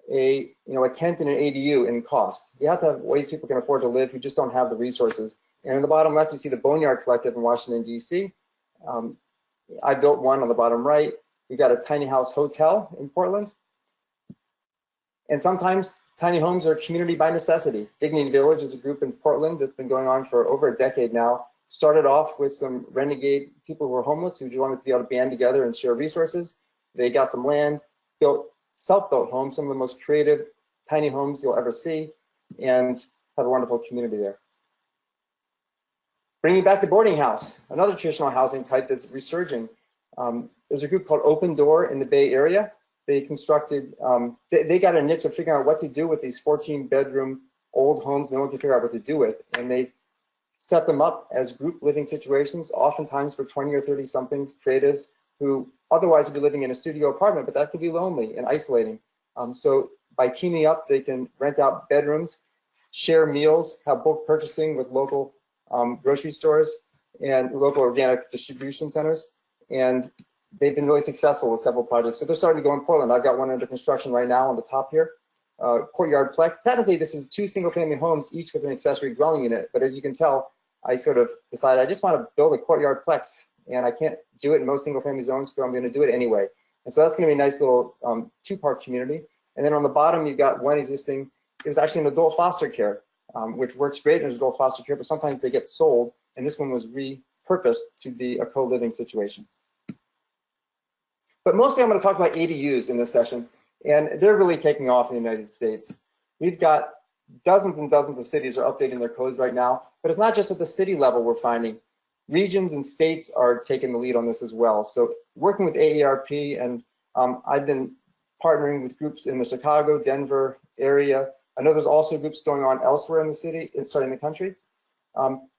a tent and an ADU in cost. You have to have ways people can afford to live who just don't have the resources. And in the bottom left, you see the Boneyard Collective in Washington, D.C. I built one on the bottom right. We got a tiny house hotel in Portland. And sometimes tiny homes are community by necessity. Dignity Village is a group in Portland that's been going on for over a decade now. Started off with some renegade people who were homeless who wanted to be able to band together and share resources. They got some land, built self-built homes, some of the most creative tiny homes you'll ever see, and have a wonderful community there. Bringing back the boarding house, another traditional housing type that's resurging. There's a group called Open Door in the Bay Area. They constructed, they got a niche of figuring out what to do with these 14-bedroom old homes no one can figure out what to do with. And they set them up as group living situations, oftentimes for 20 or 30-something creatives who otherwise would be living in a studio apartment, but that could be lonely and isolating. So by teaming up, they can rent out bedrooms, share meals, have bulk purchasing with local grocery stores and local organic distribution centers. And they've been really successful with several projects. So they're starting to go in Portland. I've got one under construction right now on the top here. Courtyard Plex. Technically, this is 2 single-family homes, each with an accessory dwelling unit. But as you can tell, I sort of decided I just want to build a Courtyard Plex, and I can't do it in most single-family zones, so I'm going to do it anyway. And so that's going to be a nice little 2-part community. And then on the bottom, you've got one existing. It was actually an adult foster care, which works great in adult foster care, but sometimes they get sold. And this one was repurposed to be a co-living situation. But mostly I'm going to talk about ADUs in this session, and they're really taking off in the United States. We've got dozens and dozens of cities are updating their codes right now, but it's not just at the city level we're finding. Regions and states are taking the lead on this as well. So working with AARP, and I've been partnering with groups in the Chicago, Denver area. I know there's also groups going on elsewhere in the city, in the country.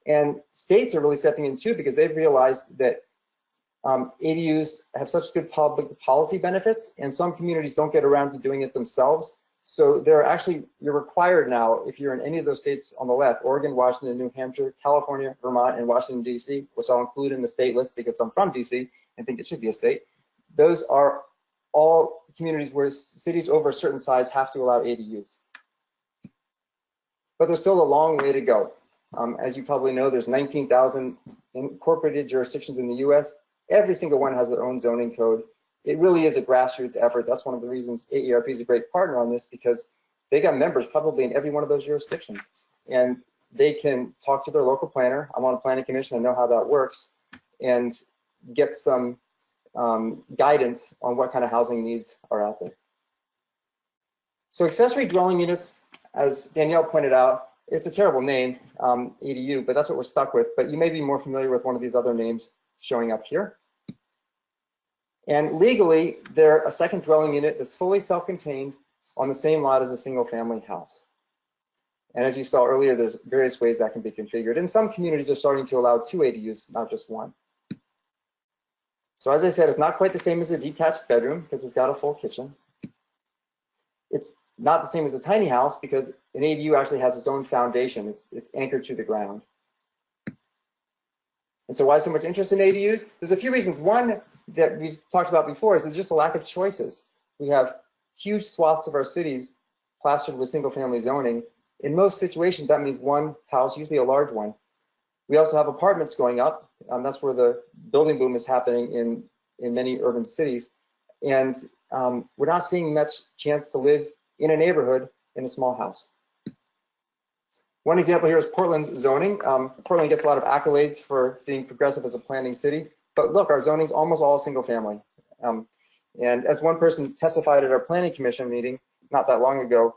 And states are really stepping in too, because they've realized that ADUs have such good public policy benefits, and some communities don't get around to doing it themselves. So you're required now, if you're in any of those states on the left, Oregon, Washington, New Hampshire, California, Vermont, and Washington, D.C., which I'll include in the state list because I'm from D.C. and think it should be a state. Those are all communities where cities over a certain size have to allow ADUs. But there's still a long way to go. As you probably know, there's 19,000 incorporated jurisdictions in the U.S. Every single one has their own zoning code. It really is a grassroots effort. That's one of the reasons AARP is a great partner on this, because they got members probably in every one of those jurisdictions. And they can talk to their local planner. I'm on a planning commission, I know how that works, and get some guidance on what kind of housing needs are out there. So accessory dwelling units, as Danielle pointed out, it's a terrible name, ADU, but that's what we're stuck with. But you may be more familiar with one of these other names showing up here. And legally, they're a second dwelling unit that's fully self-contained on the same lot as a single-family house. And as you saw earlier, there's various ways that can be configured. And some communities are starting to allow 2 ADUs, not just 1. So as I said, it's not quite the same as a detached bedroom because it's got a full kitchen. It's not the same as a tiny house because an ADU actually has its own foundation. It's anchored to the ground. And so why so much interest in ADUs? There's a few reasons. One that we've talked about before is there's just a lack of choices. We have huge swaths of our cities plastered with single-family zoning. In most situations, that means one house, usually a large one. We also have apartments going up. That's where the building boom is happening in many urban cities. And we're not seeing much chance to live in a neighborhood in a small house. One example here is Portland's zoning. Portland gets a lot of accolades for being progressive as a planning city, but look, our zoning's almost all single family. And as one person testified at our planning commission meeting not that long ago,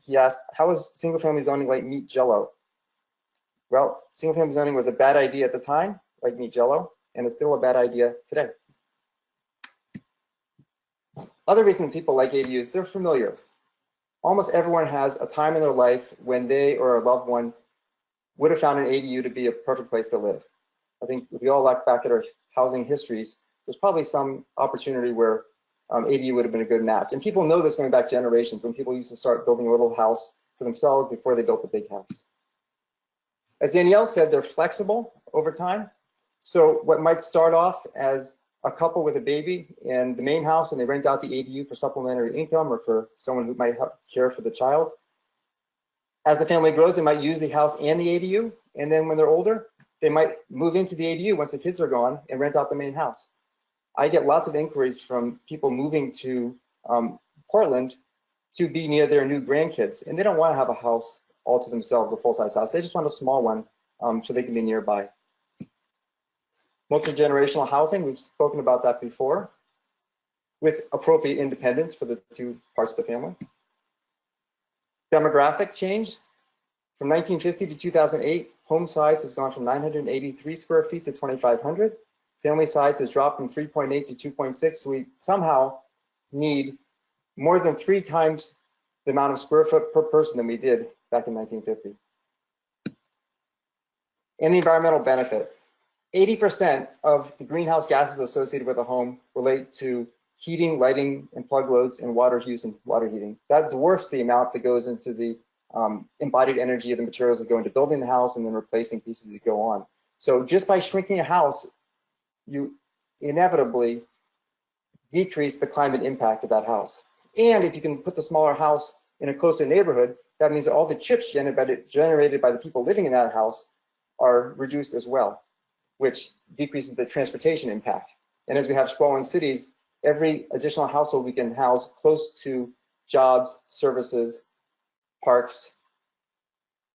He asked, how is single-family zoning like meat jello? Well, single-family zoning was a bad idea at the time, like meat jello, and it's still a bad idea today. Other reasons people like ADUs, they're familiar. Almost everyone has a time in their life when they or a loved one would have found an ADU to be a perfect place to live. I think if we all look back at our housing histories, there's probably some opportunity where ADU would have been a good match. And people know this going back generations when people used to start building a little house for themselves before they built the big house. As Danielle said, they're flexible over time. So what might start off as a couple with a baby in the main house and they rent out the ADU for supplementary income or for someone who might help care for the child. As the family grows, they might use the house and the ADU. And then when they're older, they might move into the ADU once the kids are gone and rent out the main house. I get lots of inquiries from people moving to Portland to be near their new grandkids. And they don't want to have a house all to themselves, a full-size house. They just want a small one so they can be nearby. Multi-generational housing, we've spoken about that before, with appropriate independence for the two parts of the family. Demographic change. From 1950 to 2008, home size has gone from 983 square feet to 2,500. Family size has dropped from 3.8 to 2.6, so we somehow need more than 3 times the amount of square foot per person than we did back in 1950. And the environmental benefit. 80% of the greenhouse gases associated with a home relate to heating, lighting, and plug loads, and water use and water heating. That dwarfs the amount that goes into the embodied energy of the materials that go into building the house and then replacing pieces that go on. So just by shrinking a house, you inevitably decrease the climate impact of that house. And if you can put the smaller house in a closer neighborhood, that means that all the chips generated by the people living in that house are reduced as well, which decreases the transportation impact. And as we have sprawling cities, every additional household we can house close to jobs, services, parks.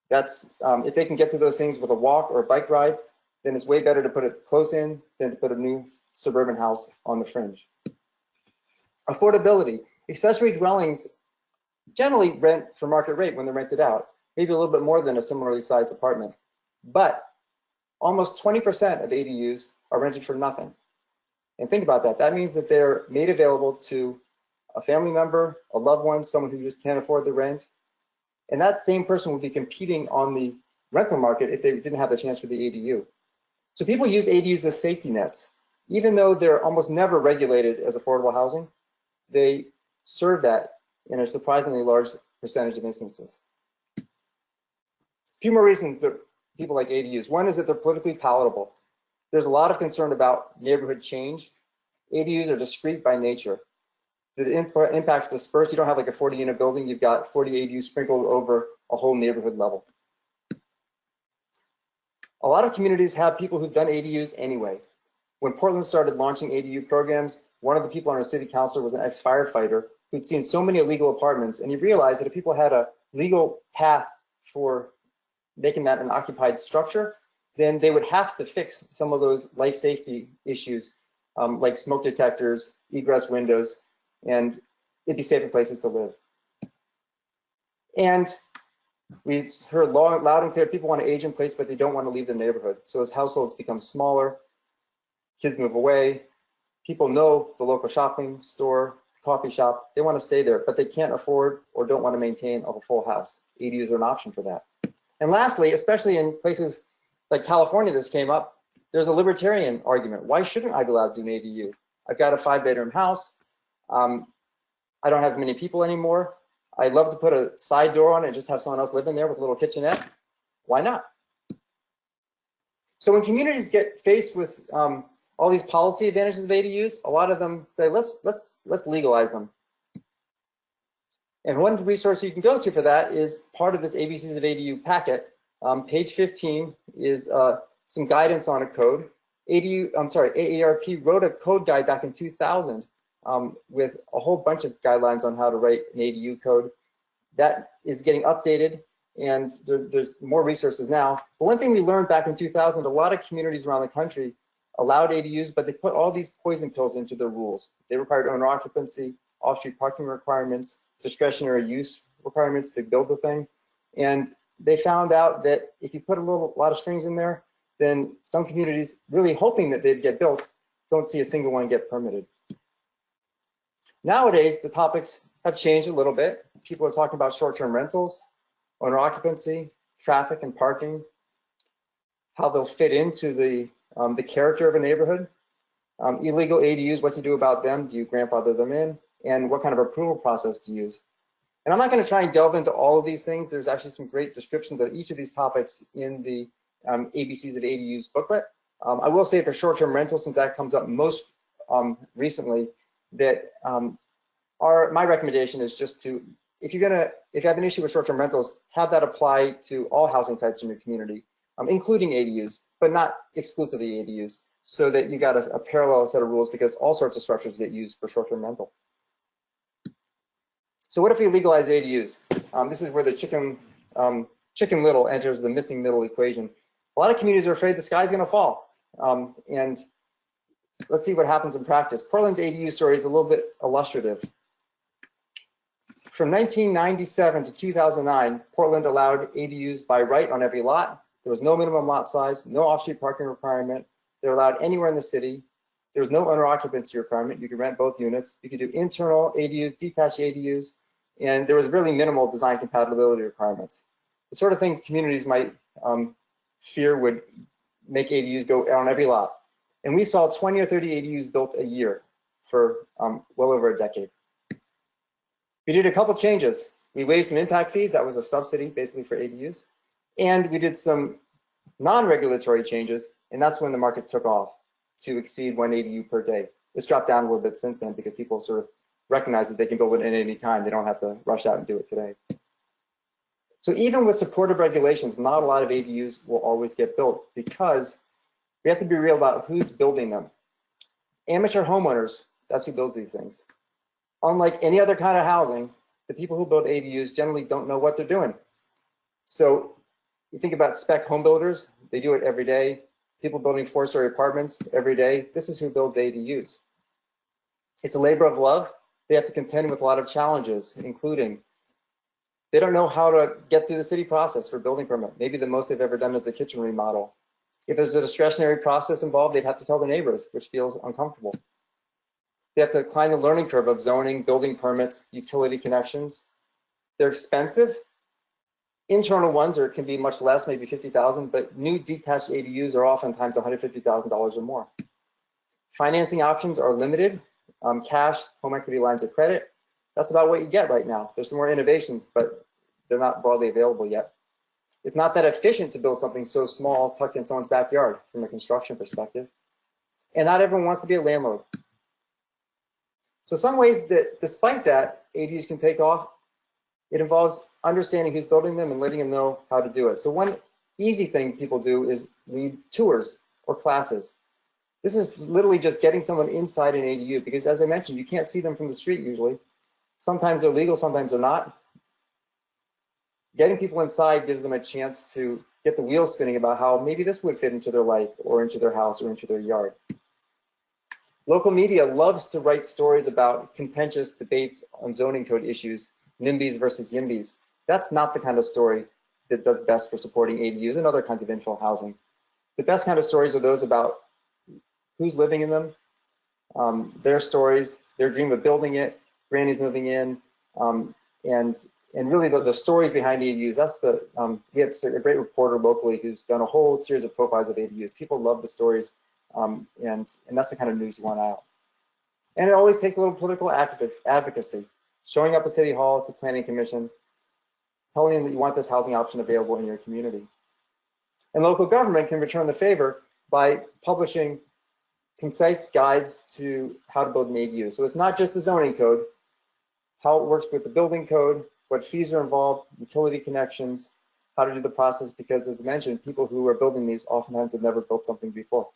That's, if they can get to those things with a walk or a bike ride, then it's way better to put it close in than to put a new suburban house on the fringe. Affordability. Accessory dwellings generally rent for market rate when they're rented out, maybe a little bit more than a similarly sized apartment. But almost 20% of ADUs are rented for nothing. And think about that. That means that they're made available to a family member, a loved one, someone who just can't afford the rent. And that same person would be competing on the rental market if they didn't have the chance for the ADU. So people use ADUs as safety nets. Even though they're almost never regulated as affordable housing, they serve that in a surprisingly large percentage of instances. A few more reasons that people like ADUs. One is that they're politically palatable. There's a lot of concern about neighborhood change. ADUs are discrete by nature. The impact's dispersed. You don't have like a 40-unit building. You've got 40 ADUs sprinkled over a whole neighborhood level. A lot of communities have people who've done ADUs anyway. When Portland started launching ADU programs, one of the people on our city council was an ex-firefighter who'd seen so many illegal apartments, and he realized that if people had a legal path for making that an occupied structure, then they would have to fix some of those life safety issues, like smoke detectors, egress windows, and it'd be safer places to live. And we heard loud and clear, people want to age in place, but they don't want to leave the neighborhood. So as households become smaller, kids move away, people know the local shopping store, coffee shop, they want to stay there, but they can't afford or don't want to maintain a full house. ADUs are an option for that. And lastly, especially in places like California, this came up, there's a libertarian argument. Why shouldn't I be allowed to do an ADU? I've got a 5-bedroom house. I don't have many people anymore. I'd love to put a side door on it and just have someone else live in there with a little kitchenette. Why not? So when communities get faced with all these policy advantages of ADUs, a lot of them say, let's legalize them. And one resource you can go to for that is part of this ABCs of ADU packet. Page 15 is some guidance on a code. AARP wrote a code guide back in 2000 with a whole bunch of guidelines on how to write an ADU code. That is getting updated, and there's more resources now. But one thing we learned back in 2000, a lot of communities around the country allowed ADUs, but they put all these poison pills into their rules. They required owner occupancy, off-street parking requirements, discretionary use requirements to build the thing. And they found out that if you put a lot of strings in there, then some communities really hoping that they'd get built don't see a single one get permitted. Nowadays, the topics have changed a little bit. People are talking about short-term rentals, owner occupancy, traffic and parking, how they'll fit into the character of a neighborhood, illegal ADUs, what to do about them, do you grandfather them in, and what kind of approval process to use. And I'm not going to try and delve into all of these things. There's actually some great descriptions of each of these topics in the ABCs of ADUs booklet. I will say for short-term rental, since that comes up most recently, that my recommendation is just to, if you have an issue with short-term rentals, have that apply to all housing types in your community, including ADUs, but not exclusively ADUs, so that you got a parallel set of rules, because all sorts of structures get used for short-term rental. So what if we legalize ADUs? This is where the chicken little enters the missing middle equation. A lot of communities are afraid the sky's going to fall. And let's see what happens in practice. Portland's ADU story is a little bit illustrative. From 1997 to 2009, Portland allowed ADUs by right on every lot. There was no minimum lot size, no off-street parking requirement. They're allowed anywhere in the city. There was no owner occupancy requirement. You could rent both units. You could do internal ADUs, detached ADUs, and there was really minimal design compatibility requirements. The sort of thing communities might fear would make ADUs go on every lot. And we saw 20 or 30 ADUs built a year for well over a decade. We did a couple changes. We waived some impact fees. That was a subsidy basically for ADUs. And we did some non-regulatory changes, and that's when the market took off to exceed 1 ADU per day. It's dropped down a little bit since then because people sort of recognize that they can build it at any time. They don't have to rush out and do it today. So even with supportive regulations, not a lot of ADUs will always get built because we have to be real about who's building them. Amateur homeowners, that's who builds these things. Unlike any other kind of housing, the people who build ADUs generally don't know what they're doing. So you think about spec home builders, they do it every day. People building 4-story apartments every day. This is who builds ADUs. It's a labor of love. They have to contend with a lot of challenges, including they don't know how to get through the city process for building permit. Maybe the most they've ever done is a kitchen remodel. If there's a discretionary process involved, they'd have to tell the neighbors, which feels uncomfortable. They have to climb the learning curve of zoning, building permits, utility connections. They're expensive. Internal ones can be much less, maybe $50,000, but new detached ADUs are oftentimes $150,000 or more. Financing options are limited. Cash, home equity lines of credit. That's about what you get right now. There's some more innovations, but they're not broadly available yet. It's not that efficient to build something so small tucked in someone's backyard from a construction perspective. And not everyone wants to be a landlord. So some ways that, despite that, ADUs can take off. It involves understanding who's building them and letting them know how to do it. So one easy thing people do is lead tours or classes. This is literally just getting someone inside an ADU because, as I mentioned, you can't see them from the street usually. Sometimes they're legal, sometimes they're not. Getting people inside gives them a chance to get the wheels spinning about how maybe this would fit into their life or into their house or into their yard. Local media loves to write stories about contentious debates on zoning code issues, NIMBYs versus YIMBYs. That's not the kind of story that does best for supporting ADUs and other kinds of infill housing. The best kind of stories are those about who's living in them, their stories, their dream of building it, granny's moving in, and really the stories behind ADUs. That's we have a great reporter locally who's done a whole series of profiles of ADUs. People love the stories, and that's the kind of news you want out. And it always takes a little political advocacy, showing up at City Hall, to Planning Commission, telling them that you want this housing option available in your community. And local government can return the favor by publishing concise guides to how to build an ADU. So it's not just the zoning code, how it works with the building code, what fees are involved, utility connections, how to do the process, because as I mentioned, people who are building these oftentimes have never built something before.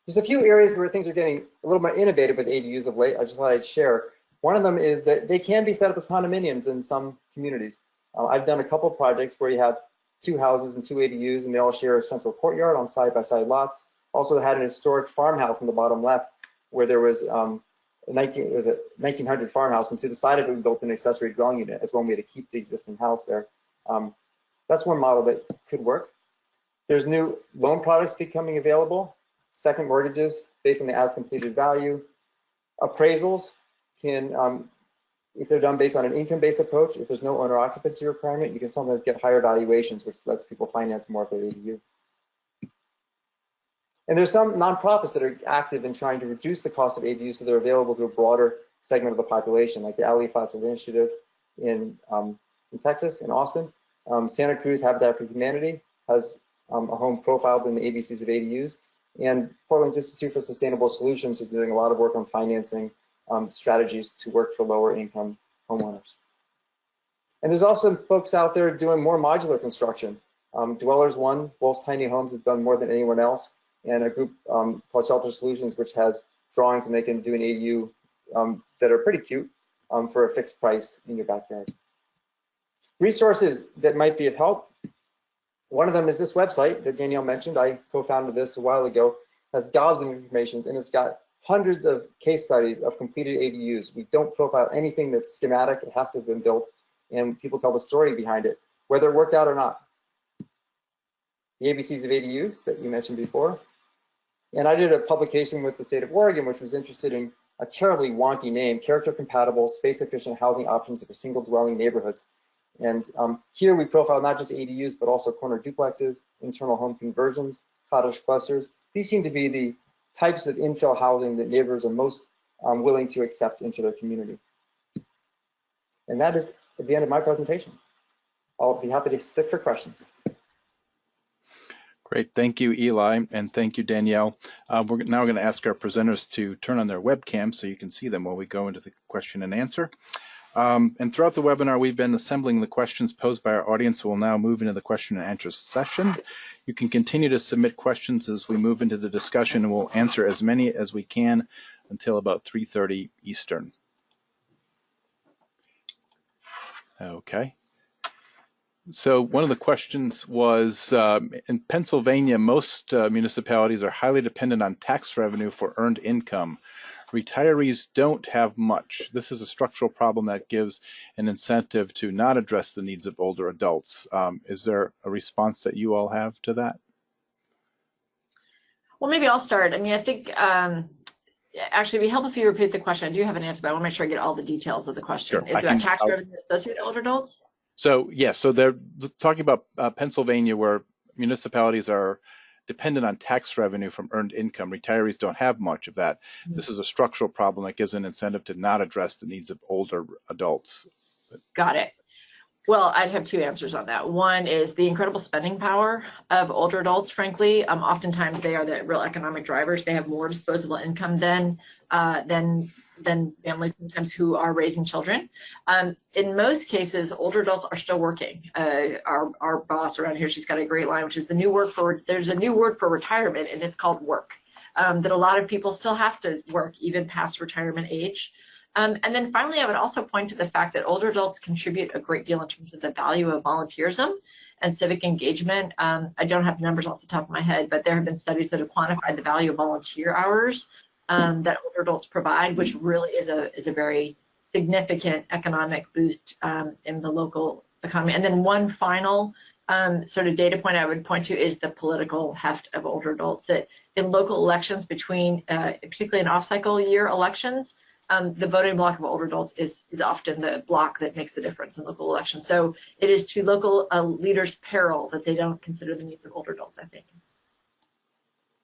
There's a few areas where things are getting a little more innovative with ADUs of late. I just thought I'd share. One of them is that they can be set up as condominiums in some communities. I've done a couple of projects where you have 2 houses and 2 ADUs, and they all share a central courtyard on side-by-side lots. Also had an historic farmhouse in the bottom left where there was it was a 1900 farmhouse, and to the side of it we built an accessory dwelling unit as one way to keep the existing house there. That's one model that could work. There's new loan products becoming available, second mortgages based on the as completed value. Appraisals can, if they're done based on an income-based approach, if there's no owner occupancy requirement, you can sometimes get higher valuations, which lets people finance more of their ADU. And there's some nonprofits that are active in trying to reduce the cost of ADUs so they're available to a broader segment of the population, like the Ali Fossil Initiative in Texas, in Austin. Santa Cruz Habitat for Humanity has a home profiled in the ABCs of ADUs. And Portland's Institute for Sustainable Solutions is doing a lot of work on financing strategies to work for lower income homeowners. And there's also folks out there doing more modular construction. Dwellers One, Wolf Tiny Homes, has done more than anyone else. And a group called Shelter Solutions, which has drawings and they can do an ADU that are pretty cute for a fixed price in your backyard. Resources that might be of help. One of them is this website that Danielle mentioned. I co-founded this a while ago. It has gobs of information, and it's got hundreds of case studies of completed ADUs. We don't profile anything that's schematic. It has to have been built, and people tell the story behind it, whether it worked out or not. The ABCs of ADUs that you mentioned before. And I did a publication with the state of Oregon, which was interested in a terribly wonky name, character compatible, space efficient housing options for single dwelling neighborhoods. And here we profile not just ADUs, but also corner duplexes, internal home conversions, cottage clusters. These seem to be the types of infill housing that neighbors are most willing to accept into their community. And that is at the end of my presentation. I'll be happy to stick for questions. Great, thank you, Eli, and thank you, Danielle. We're now going to ask our presenters to turn on their webcam so you can see them while we go into the question and answer. And throughout the webinar, we've been assembling the questions posed by our audience. We'll now move into the question and answer session. You can continue to submit questions as we move into the discussion, and we'll answer as many as we can until about 3:30 Eastern. Okay. So one of the questions was, in Pennsylvania, most municipalities are highly dependent on tax revenue for earned income. Retirees don't have much. This is a structural problem that gives an incentive to not address the needs of older adults. Is there a response that you all have to that? Well, maybe I'll start. I mean, I think actually it'd be helpful if you repeat the question. I do have an answer, but I want to make sure I get all the details of the question. Sure. Is it about tax revenue associated with older adults? So yes, so they're talking about Pennsylvania, where municipalities are dependent on tax revenue from earned income. Retirees don't have much of that. Mm-hmm. This is a structural problem that gives an incentive to not address the needs of older adults. Got it. Well, I'd have two answers on that. One is the incredible spending power of older adults, frankly. Oftentimes they are the real economic drivers. They have more disposable income than families sometimes who are raising children. In most cases, older adults are still working. Our boss around here, she's got a great line, which is there's a new word for retirement, and it's called work. That a lot of people still have to work even past retirement age. And then finally, I would also point to the fact that older adults contribute a great deal in terms of the value of volunteerism and civic engagement. I don't have the numbers off the top of my head, but there have been studies that have quantified the value of volunteer hours that older adults provide, which really is a very significant economic boost in the local economy. And then one final sort of data point I would point to is the political heft of older adults. That in local elections, particularly in off-cycle year elections, the voting bloc of older adults is often the bloc that makes the difference in local elections. So it is to local leaders' peril that they don't consider the needs of older adults, I think.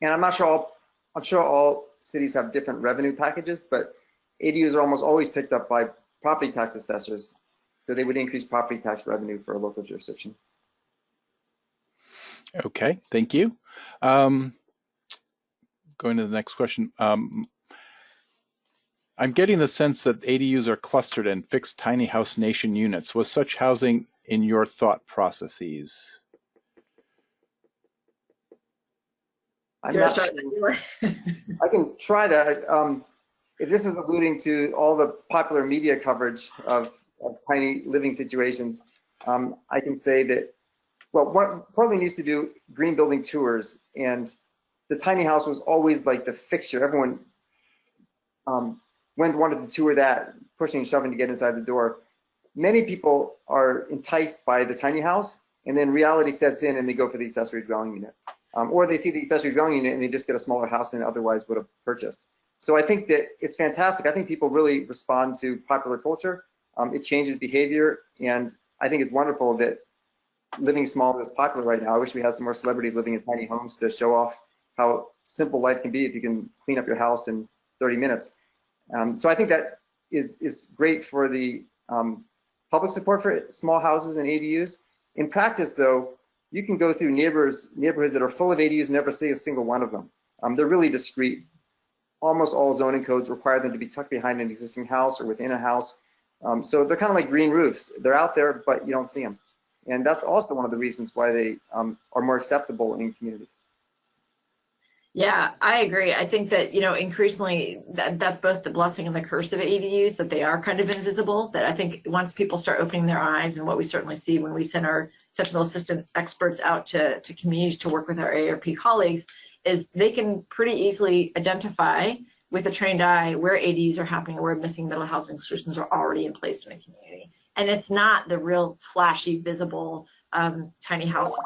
And I'm sure all cities have different revenue packages, but ADUs are almost always picked up by property tax assessors. So they would increase property tax revenue for a local jurisdiction. Okay, thank you. Going to the next question. I'm getting the sense that ADUs are clustered in fixed tiny house nation units. Was such housing in your thought processes? I can try that. If this is alluding to all the popular media coverage of tiny living situations, I can say that, well, Portland used to do green building tours, and the tiny house was always like the fixture. Everyone wanted to tour that, pushing and shoving to get inside the door. Many people are enticed by the tiny house, and then reality sets in and they go for the accessory dwelling unit. Or they see the accessory dwelling unit and they just get a smaller house than they otherwise would have purchased. So I think that it's fantastic. I think people really respond to popular culture. It changes behavior, and I think it's wonderful that living small is popular right now. I wish we had some more celebrities living in tiny homes to show off how simple life can be if you can clean up your house in 30 minutes. So I think that is great for the public support for small houses and ADUs. In practice, though, you can go through neighborhoods that are full of ADUs and never see a single one of them. They're really discreet. Almost all zoning codes require them to be tucked behind an existing house or within a house. So they're kind of like green roofs. They're out there, but you don't see them. And that's also one of the reasons why they are more acceptable in communities. Yeah, I agree. I think that, increasingly that's both the blessing and the curse of ADUs, that they are kind of invisible, that I think once people start opening their eyes, and what we certainly see when we send our technical assistant experts out to communities to work with our AARP colleagues, is they can pretty easily identify with a trained eye where ADUs are happening, or where missing middle housing solutions are already in place in a community. And it's not the real flashy, visible tiny house,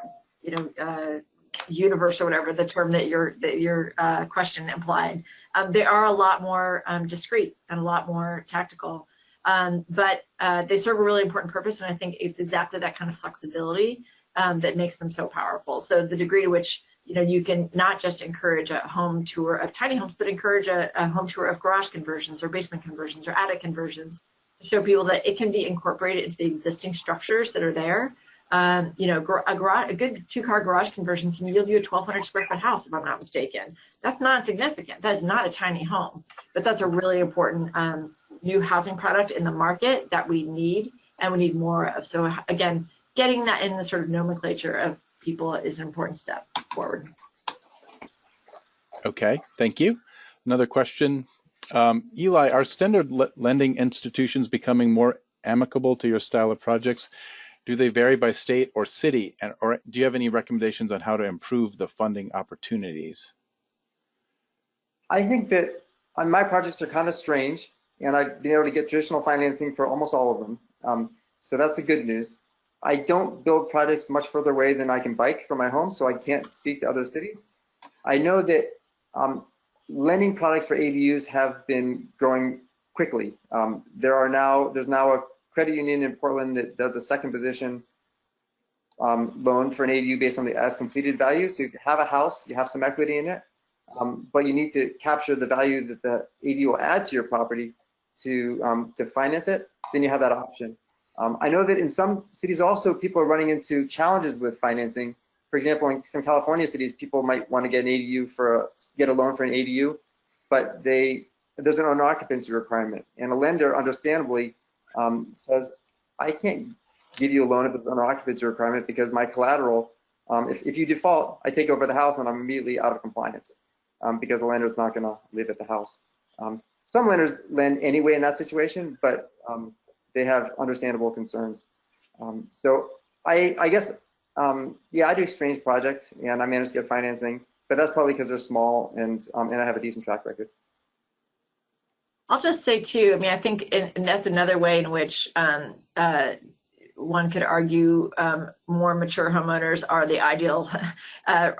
universe, or whatever the term that your question implied. They are a lot more discreet and a lot more tactical, but they serve a really important purpose, and I think it's exactly that kind of flexibility that makes them so powerful. So the degree to which you can not just encourage a home tour of tiny homes, but encourage a home tour of garage conversions or basement conversions or attic conversions, to show people that it can be incorporated into the existing structures that are there. A good 2-car garage conversion can yield you a 1,200 square foot house, if I'm not mistaken. That's not insignificant. That is not a tiny home, but that's a really important new housing product in the market that we need, and we need more of. So again, getting that in the sort of nomenclature of people is an important step forward. Okay, thank you. Another question. Eli, are standard lending institutions becoming more amicable to your style of projects? Do they vary by state or city? Or do you have any recommendations on how to improve the funding opportunities? I think that my projects are kind of strange, and I've been able to get traditional financing for almost all of them. So that's the good news. I don't build projects much further away than I can bike from my home, so I can't speak to other cities. I know that lending products for ADUs have been growing quickly. There's now a credit union in Portland that does a second position loan for an ADU based on the as completed value. So you have a house, you have some equity in it, but you need to capture the value that the ADU will add to your property to finance it. Then you have that option. I know that in some cities also people are running into challenges with financing. For example, in some California cities, people might want to get an ADU get a loan for an ADU, but there's an owner occupancy requirement, and a lender, understandably, says, I can't give you a loan if there's an occupancy requirement because my collateral, if you default, I take over the house and I'm immediately out of compliance because the lender's not going to live at the house. Some lenders lend anyway in that situation, but they have understandable concerns. So I guess, yeah, I do exchange projects and I manage to get financing, but that's probably because they're small and I have a decent track record. I'll just say too, I mean, I think, and that's another way in which one could argue more mature homeowners are the ideal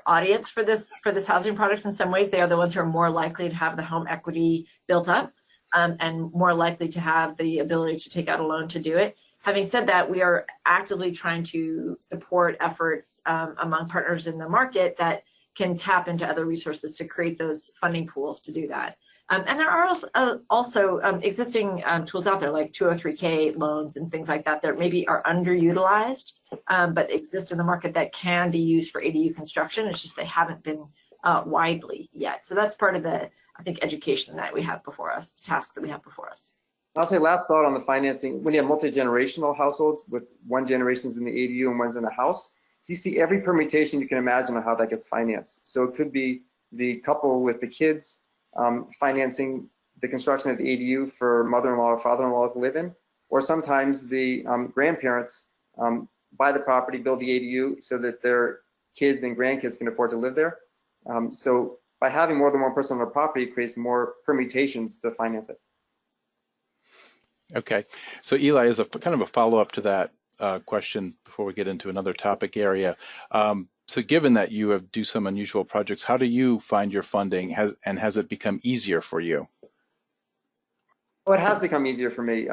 audience for this housing product. In some ways, they are the ones who are more likely to have the home equity built up and more likely to have the ability to take out a loan to do it. Having said that, we are actively trying to support efforts among partners in the market that can tap into other resources to create those funding pools to do that. And there are also existing tools out there like 203K loans and things like that that maybe are underutilized, but exist in the market that can be used for ADU construction. It's just they haven't been widely yet. So that's part of the, I think, education that we have before us, the task that we have before us. I'll say last thought on the financing. When you have multi-generational households with one generation's in the ADU and one's in the house, you see every permutation you can imagine of how that gets financed. So it could be the couple with the kids financing the construction of the ADU for mother-in-law or father-in-law to live in, or sometimes the grandparents buy the property, build the ADU so that their kids and grandkids can afford to live there. So by having more than one person on the property, it creates more permutations to finance it. Okay, so Eli, as a kind of a follow-up to that question before we get into another topic area, so given that you do some unusual projects, how do you find your funding, has it become easier for you? Well, it has become easier for me,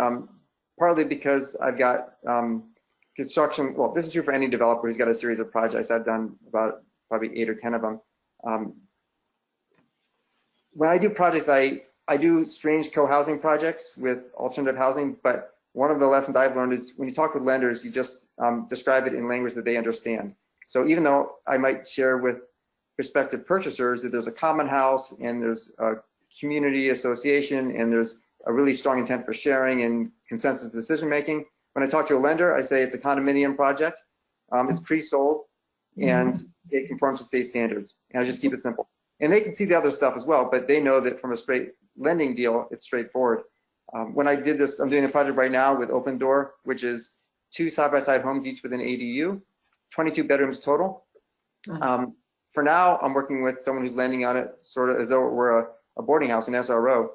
partly because I've got construction. Well, this is true for any developer who's got a series of projects. I've done about probably 8 or 10 of them. When I do projects, I do strange co-housing projects with alternative housing, but one of the lessons I've learned is when you talk with lenders, you just describe it in language that they understand. So even though I might share with prospective purchasers that there's a common house and there's a community association and there's a really strong intent for sharing and consensus decision making, when I talk to a lender, I say it's a condominium project, it's pre-sold, and it conforms to state standards. And I just keep it simple. And they can see the other stuff as well, but they know that from a straight lending deal, it's straightforward. When I did this, I'm doing a project right now with Open Door, which is 2 side-by-side homes, each with an ADU, 22 bedrooms total. For now, I'm working with someone who's lending on it sort of as though it were a boarding house, an SRO.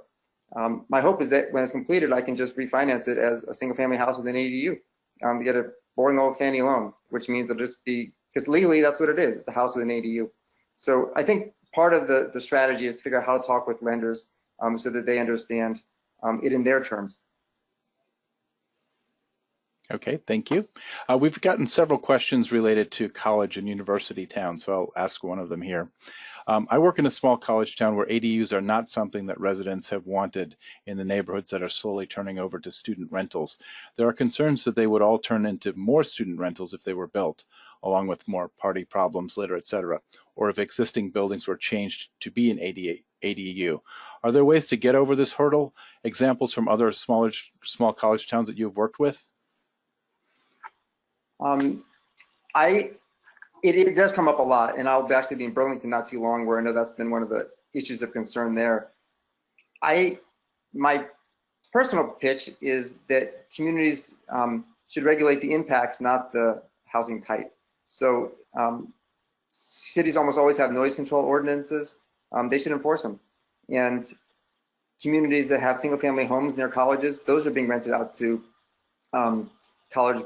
My hope is that when it's completed, I can just refinance it as a single-family house with an ADU to get a boring old Fannie loan, which means it'll just be, because legally that's what it is, it's a house with an ADU. So I think part of the strategy is to figure out how to talk with lenders so that they understand it in their terms. Okay, thank you. We've gotten several questions related to college and university towns, so I'll ask one of them here. I work in a small college town where ADUs are not something that residents have wanted in the neighborhoods that are slowly turning over to student rentals. There are concerns that they would all turn into more student rentals if they were built, along with more party problems, litter, etc., or if existing buildings were changed to be an ADU. Are there ways to get over this hurdle? Examples from other small college towns that you've worked with? It does come up a lot, and I'll actually be in Burlington not too long, where I know that's been one of the issues of concern there. My personal pitch is that communities should regulate the impacts, not the housing type. So cities almost always have noise control ordinances. They should enforce them. And communities that have single-family homes near colleges, those are being rented out to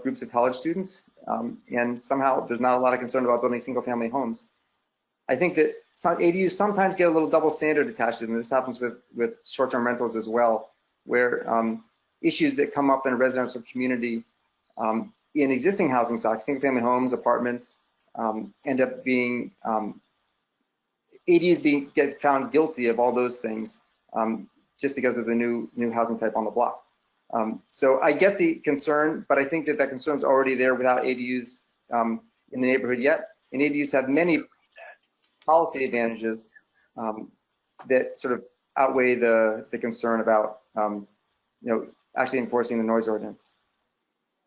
groups of college students. And somehow there's not a lot of concern about building single-family homes. I think that ADUs sometimes get a little double standard attached to them. This happens with short-term rentals as well, where issues that come up in a residential community in existing housing stock, single-family homes, apartments, end up being ADUs get found guilty of all those things just because of the new housing type on the block. So I get the concern, but I think that concern is already there without ADUs in the neighborhood yet. And ADUs have many policy advantages that sort of outweigh the concern about actually enforcing the noise ordinance.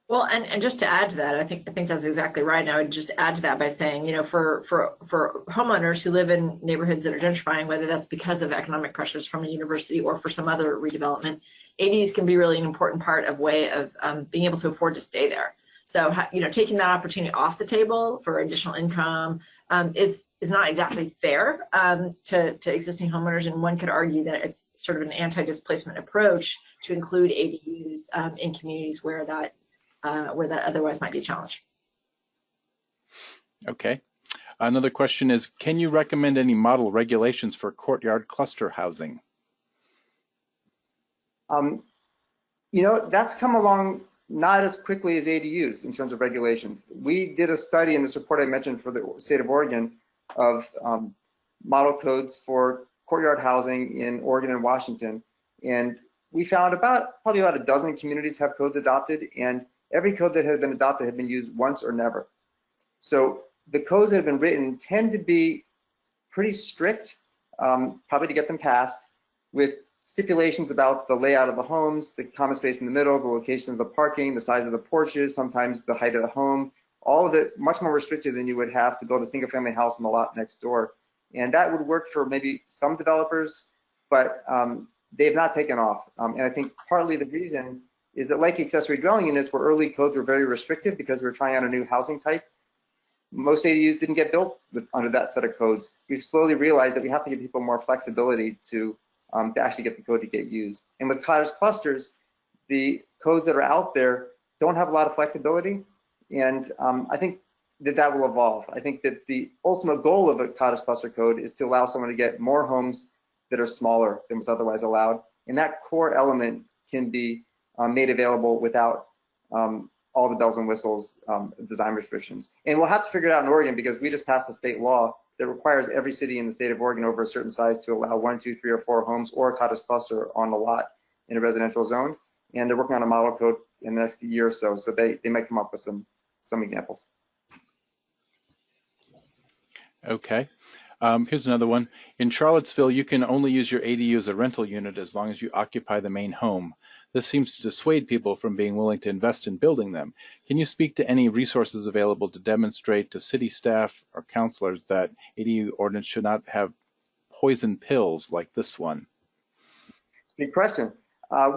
Well, and just to add to that, I think that's exactly right. And I would just add to that by saying, for homeowners who live in neighborhoods that are gentrifying, whether that's because of economic pressures from a university or for some other redevelopment, ADUs can be really an important part of way of being able to afford to stay there. So, taking that opportunity off the table for additional income is not exactly fair to existing homeowners, and one could argue that it's sort of an anti-displacement approach to include ADUs in communities where that otherwise might be a challenge. Okay. Another question is, can you recommend any model regulations for courtyard cluster housing? That's come along not as quickly as ADUs in terms of regulations. We did a study in this report I mentioned for the state of Oregon of model codes for courtyard housing in Oregon and Washington. And we found probably about a dozen communities have codes adopted, and every code that had been adopted had been used once or never. So the codes that have been written tend to be pretty strict, probably to get them passed, with stipulations about the layout of the homes, the common space in the middle, the location of the parking, the size of the porches, sometimes the height of the home, all of it much more restricted than you would have to build a single family house on the lot next door. And that would work for maybe some developers, but they have not taken off. And I think partly the reason is that, like accessory dwelling units, where early codes were very restrictive because we were trying out a new housing type, most ADUs didn't get built under that set of codes. We've slowly realized that we have to give people more flexibility to actually get the code to get used. And with cottage clusters, the codes that are out there don't have a lot of flexibility, and I think that will evolve. I think that the ultimate goal of a cottage cluster code is to allow someone to get more homes that are smaller than was otherwise allowed, and that core element can be made available without all the bells and whistles, design restrictions. And we'll have to figure it out in Oregon, because we just passed a state law that requires every city in the state of Oregon over a certain size to allow 1, 2, 3, or 4 homes or a cottage cluster on a lot in a residential zone. And they're working on a model code in the next year or so, so they might come up with some examples. Okay. Here's another one. In Charlottesville, you can only use your ADU as a rental unit as long as you occupy the main home. This seems to dissuade people from being willing to invest in building them. Can you speak to any resources available to demonstrate to city staff or councilors that ADU ordinance should not have poison pills like this one? Good question.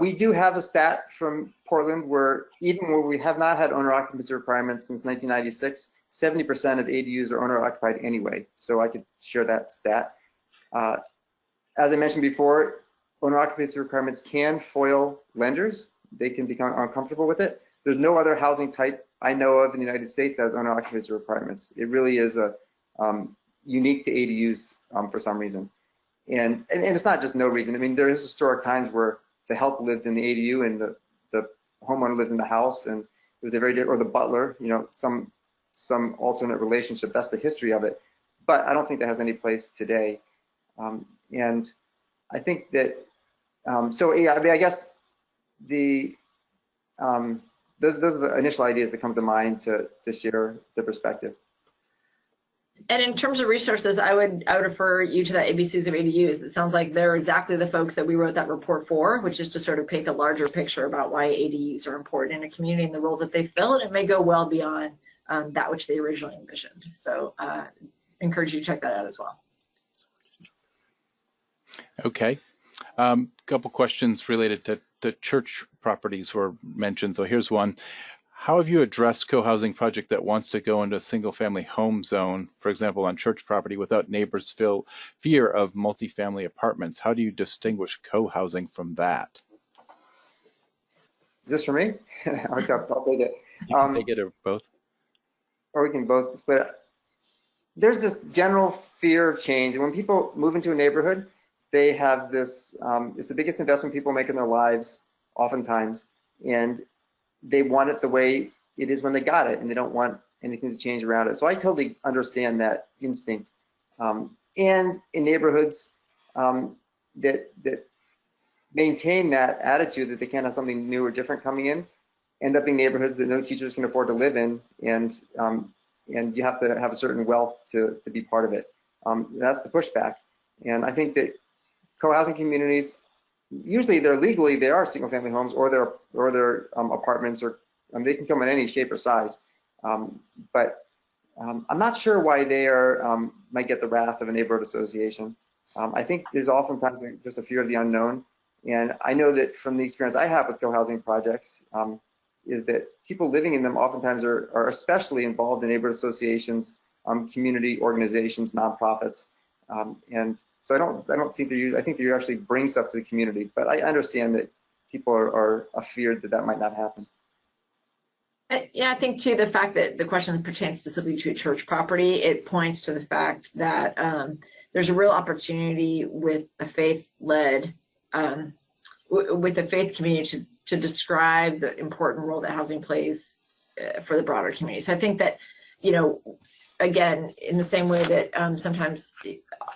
We do have a stat from Portland where even where we have not had owner occupancy requirements since 1996, 70% of ADUs are owner occupied anyway. So I could share that stat. As I mentioned before, owner occupancy requirements can foil lenders. They can become uncomfortable with it. There's no other housing type I know of in the United States that has owner occupancy requirements. It really is a unique to ADUs for some reason. And it's not just no reason. I mean, there is historic times where the help lived in the ADU and the homeowner lived in the house, and it was a very, or the butler, you know, some alternate relationship. That's the history of it. But I don't think that has any place today. And I think that, so yeah, I mean, I guess those are the initial ideas that come to mind to share the perspective. And in terms of resources, I would refer you to that ABCs of ADUs. It sounds like they're exactly the folks that we wrote that report for, which is to sort of paint a larger picture about why ADUs are important in a community and the role that they fill, and it may go well beyond that which they originally envisioned. So encourage you to check that out as well. Okay. Couple questions related to church properties were mentioned. So here's one. How have you addressed co-housing project that wants to go into a single-family home zone, for example, on church property, without neighbors feel fear of multifamily apartments? How do you distinguish co-housing from that? Is this for me? I'll take it. You can take it or both. Or we can both split it. There's this general fear of change. And when people move into a neighborhood, they have this, it's the biggest investment people make in their lives, oftentimes. And they want it the way it is when they got it, and they don't want anything to change around it. So I totally understand that instinct. And in neighborhoods that maintain that attitude that they can't have something new or different coming in, end up being neighborhoods that no teachers can afford to live in, and you have to have a certain wealth to be part of it. That's the pushback. And I think that co-housing communities, usually they are single-family homes, or they're apartments, or they can come in any shape or size. But I'm not sure why they might get the wrath of a neighborhood association. I think there's oftentimes just a fear of the unknown, and I know that from the experience I have with co-housing projects, is that people living in them oftentimes are especially involved in neighborhood associations, community organizations, nonprofits, and so I don't think I think that you actually bring stuff to the community, but I understand that people are afeared that might not happen. Yeah, I think too, the fact that the question pertains specifically to a church property, it points to the fact that there's a real opportunity with a faith-led, with a faith community to describe the important role that housing plays for the broader community. So I think that, you know, again, in the same way that sometimes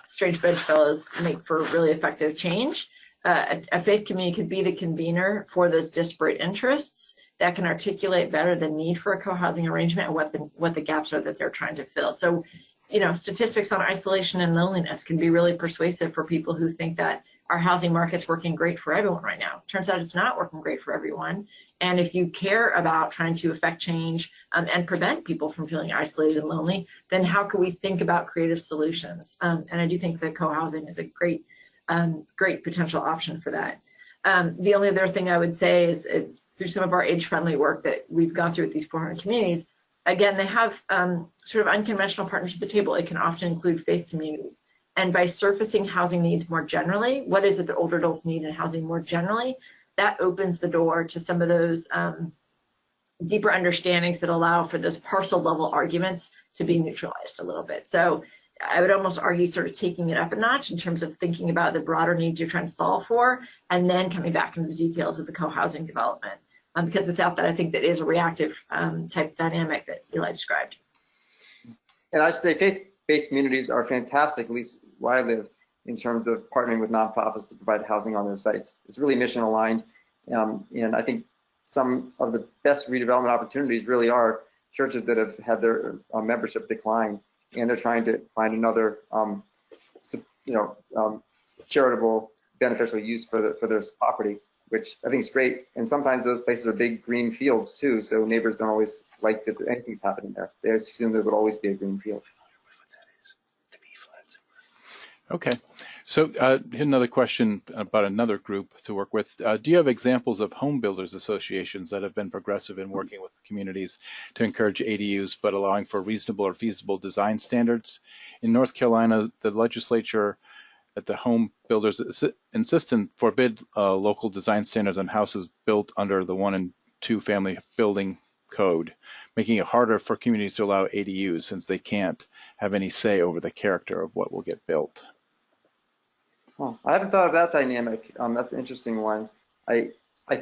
strange bedfellows make for really effective change, a faith community could be the convener for those disparate interests that can articulate better the need for a co-housing arrangement and what the gaps are that they're trying to fill. So, you know, statistics on isolation and loneliness can be really persuasive for people who think that our housing market's working great for everyone right now. Turns out it's not working great for everyone. And if you care about trying to affect change and prevent people from feeling isolated and lonely, then how can we think about creative solutions? And I do think that co-housing is a great potential option for that. The only other thing I would say is through some of our age-friendly work that we've gone through with these 400 communities, again, they have sort of unconventional partners at the table. It can often include faith communities. And by surfacing housing needs more generally, what is it that older adults need in housing more generally, that opens the door to some of those deeper understandings that allow for those parcel level arguments to be neutralized a little bit. So I would almost argue sort of taking it up a notch in terms of thinking about the broader needs you're trying to solve for, and then coming back into the details of the co-housing development. Because without that, I think that is a reactive type dynamic that Eli described. And I should say faith-based communities are fantastic, at least where I live, in terms of partnering with nonprofits to provide housing on their sites. It's really mission aligned. And I think some of the best redevelopment opportunities really are churches that have had their membership decline, and they're trying to find another, charitable, beneficial use for their property, which I think is great. And sometimes those places are big green fields too, so neighbors don't always like that anything's happening there. They assume there would always be a green field. Okay, so another question about another group to work with. Do you have examples of home builders associations that have been progressive in working with communities to encourage ADUs, but allowing for reasonable or feasible design standards? In North Carolina, the legislature at the home builders insist and forbid local design standards on houses built under the 1 and 2 family building code, making it harder for communities to allow ADUs since they can't have any say over the character of what will get built. Oh, I haven't thought of that dynamic. That's an interesting one. I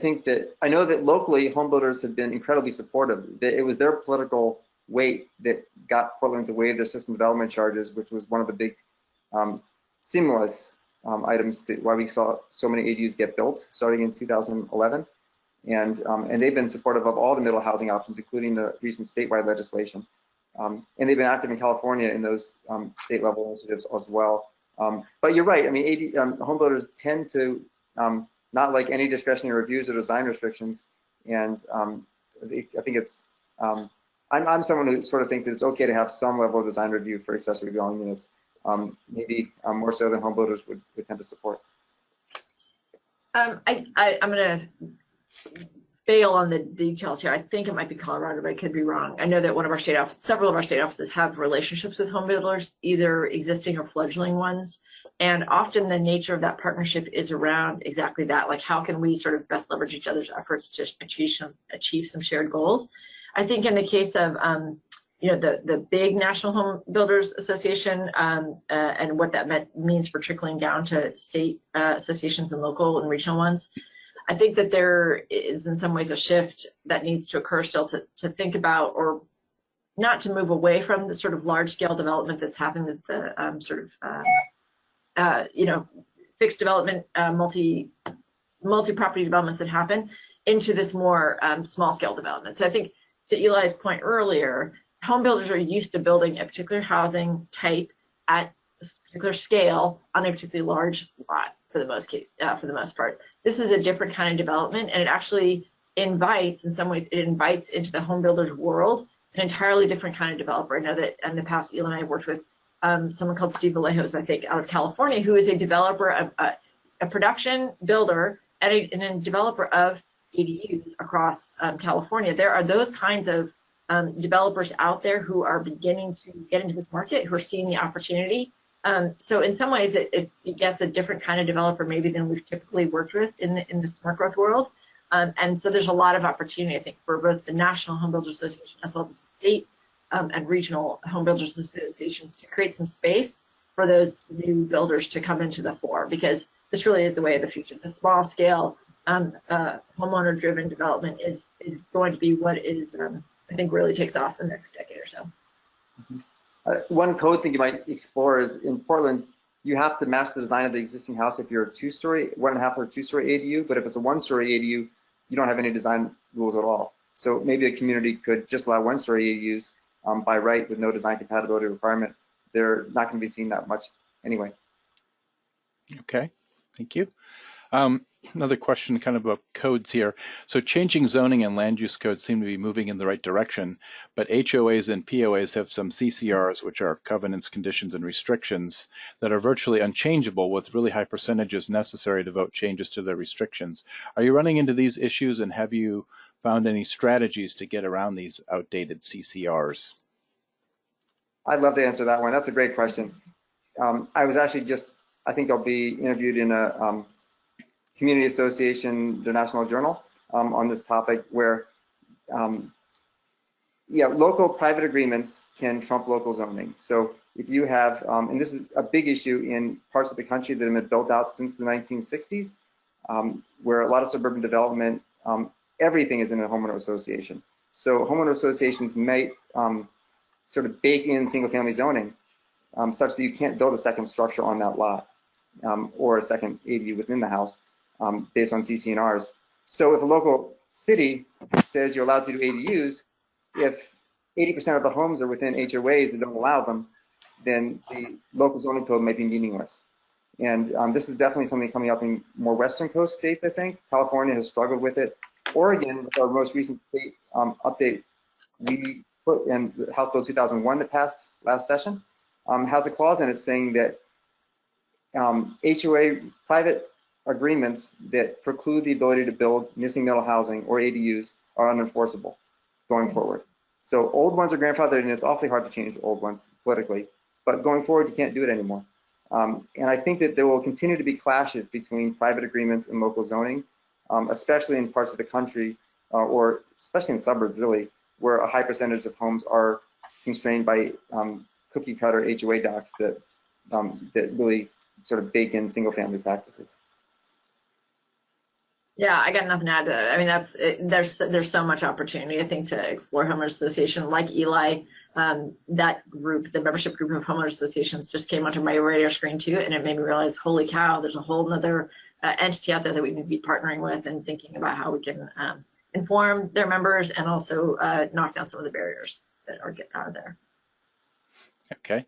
think that I know that locally home builders have been incredibly supportive. It was their political weight that got Portland to waive their system development charges, which was one of the big stimulus items to why we saw so many ADUs get built starting in 2011. And they've been supportive of all the middle housing options, including the recent statewide legislation. And they've been active in California in those state level initiatives as well. But you're right. I mean, home builders tend to not like any discretionary reviews or design restrictions. And I think it's, I'm someone who sort of thinks that it's okay to have some level of design review for accessory dwelling units, maybe more so than home builders would tend to support. I'm going to fail on the details here. I think it might be Colorado, but I could be wrong. I know that several of our state offices have relationships with home builders, either existing or fledgling ones. And often the nature of that partnership is around exactly that, like how can we sort of best leverage each other's efforts to achieve some shared goals. I think in the case of the big National Home Builders Association and what that means for trickling down to state associations and local and regional ones, I think that there is in some ways a shift that needs to occur still to think about, or not to move away from the sort of large scale development that's happening, the fixed development, multi-property developments that happen into this more small scale development. So I think to Eli's point earlier, home builders are used to building a particular housing type at a particular scale on a particularly large lot. For the most part, this is a different kind of development, and it actually invites, in some ways, into the home builders world an entirely different kind of developer. I know that in the past, Eli and I have worked with someone called Steve Vallejos, I think, out of California, who is a developer, a production builder, and a developer of ADUs across California. There are those kinds of developers out there who are beginning to get into this market, who are seeing the opportunity. So in some ways, it gets a different kind of developer maybe than we've typically worked with in the smart growth world. And so there's a lot of opportunity, I think, for both the National Home Builders Association as well as the state and regional home builders associations to create some space for those new builders to come into the fore, because this really is the way of the future. The small scale homeowner driven development is going to be what is, I think, really takes off in the next decade or so. Mm-hmm. One code thing you might explore is in Portland, you have to match the design of the existing house if you're a 2-story, 1.5 or 2-story ADU. But if it's a 1-story ADU, you don't have any design rules at all. So maybe a community could just allow 1-story ADUs by right with no design compatibility requirement. They're not going to be seen that much anyway. Okay, thank you. Another question kind of about codes here. So changing zoning and land use codes seem to be moving in the right direction, but HOAs and POAs have some CCRs, which are covenants, conditions, and restrictions that are virtually unchangeable with really high percentages necessary to vote changes to their restrictions. Are you running into these issues, and have you found any strategies to get around these outdated CCRs? I'd love to answer that one. That's a great question. I was actually I think I'll be interviewed in a Community Association International Journal on this topic, where local private agreements can trump local zoning. So if you have, and this is a big issue in parts of the country that have been built out since the 1960s, where a lot of suburban development, everything is in a homeowner association. So homeowner associations may sort of bake in single-family zoning such that you can't build a second structure on that lot or a second ADU within the house based on CC&Rs. So if a local city says you're allowed to do ADUs, if 80% of the homes are within HOAs that don't allow them, then the local zoning code might be meaningless. And this is definitely something coming up in more western coast states, I think. California has struggled with it. Oregon, with our most recent state update, we put in House Bill 2001 that passed last session, has a clause in it saying that HOA private agreements that preclude the ability to build missing middle housing or ADUs are unenforceable going forward. So old ones are grandfathered, and it's awfully hard to change old ones politically, but going forward, you can't do it anymore. And I think that there will continue to be clashes between private agreements and local zoning, especially in parts of the country, or especially in suburbs, really, where a high percentage of homes are constrained by cookie cutter HOA docs that really sort of bake in single family practices. Yeah, I got nothing to add to that. I mean, there's so much opportunity, I think, to explore homeowners association like Eli. That group, the membership group of homeowners associations, just came onto my radar screen too, and it made me realize, holy cow, there's a whole nother entity out there that we can be partnering with and thinking about how we can inform their members and also knock down some of the barriers that are out of there. Okay.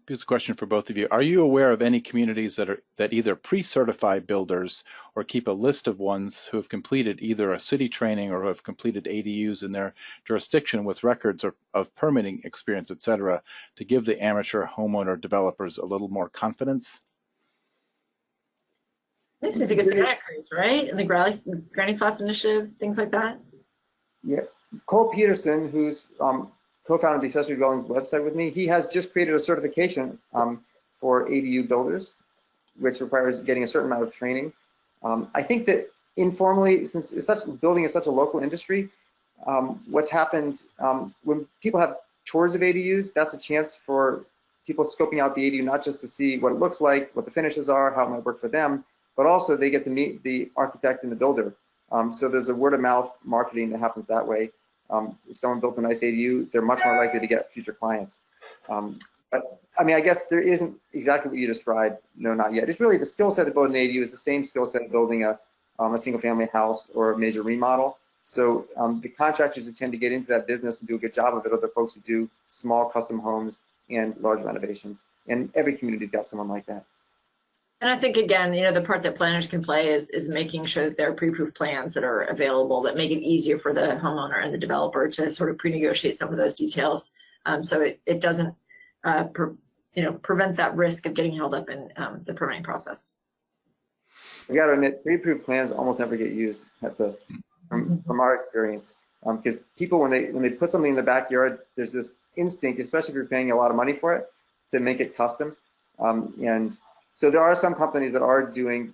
Here's a question for both of you. Are you aware of any communities that either pre-certify builders or keep a list of ones who have completed either a city training or who have completed ADUs in their jurisdiction with records of permitting experience, et cetera, to give the amateur homeowner developers a little more confidence? Makes me think of Santa Cruz, right? And the Granny Flats Initiative, things like that. Yeah, Cole Peterson, who's co-founded the Accessory Dwellings website with me, he has just created a certification for ADU builders, which requires getting a certain amount of training. I think that informally, since building is such a local industry, what's happened when people have tours of ADUs, that's a chance for people scoping out the ADU, not just to see what it looks like, what the finishes are, how it might work for them, but also they get to meet the architect and the builder. So there's a word of mouth marketing that happens that way. If someone built a nice ADU, they're much more likely to get future clients. But I mean, I guess there isn't exactly what you described. No, not yet. It's really the skill set of building an ADU is the same skill set of building a single family house or a major remodel. So the contractors who tend to get into that business and do a good job of it are the folks who do small custom homes and large renovations. And every community's got someone like that. And I think, again, the part that planners can play is making sure that there are pre-approved plans that are available that make it easier for the homeowner and the developer to sort of pre-negotiate some of those details. So it doesn't, prevent that risk of getting held up in the permitting process. We got to admit, pre-approved plans almost never get used from our experience, because people, when they put something in the backyard, there's this instinct, especially if you're paying a lot of money for it, to make it custom. And so there are some companies that are doing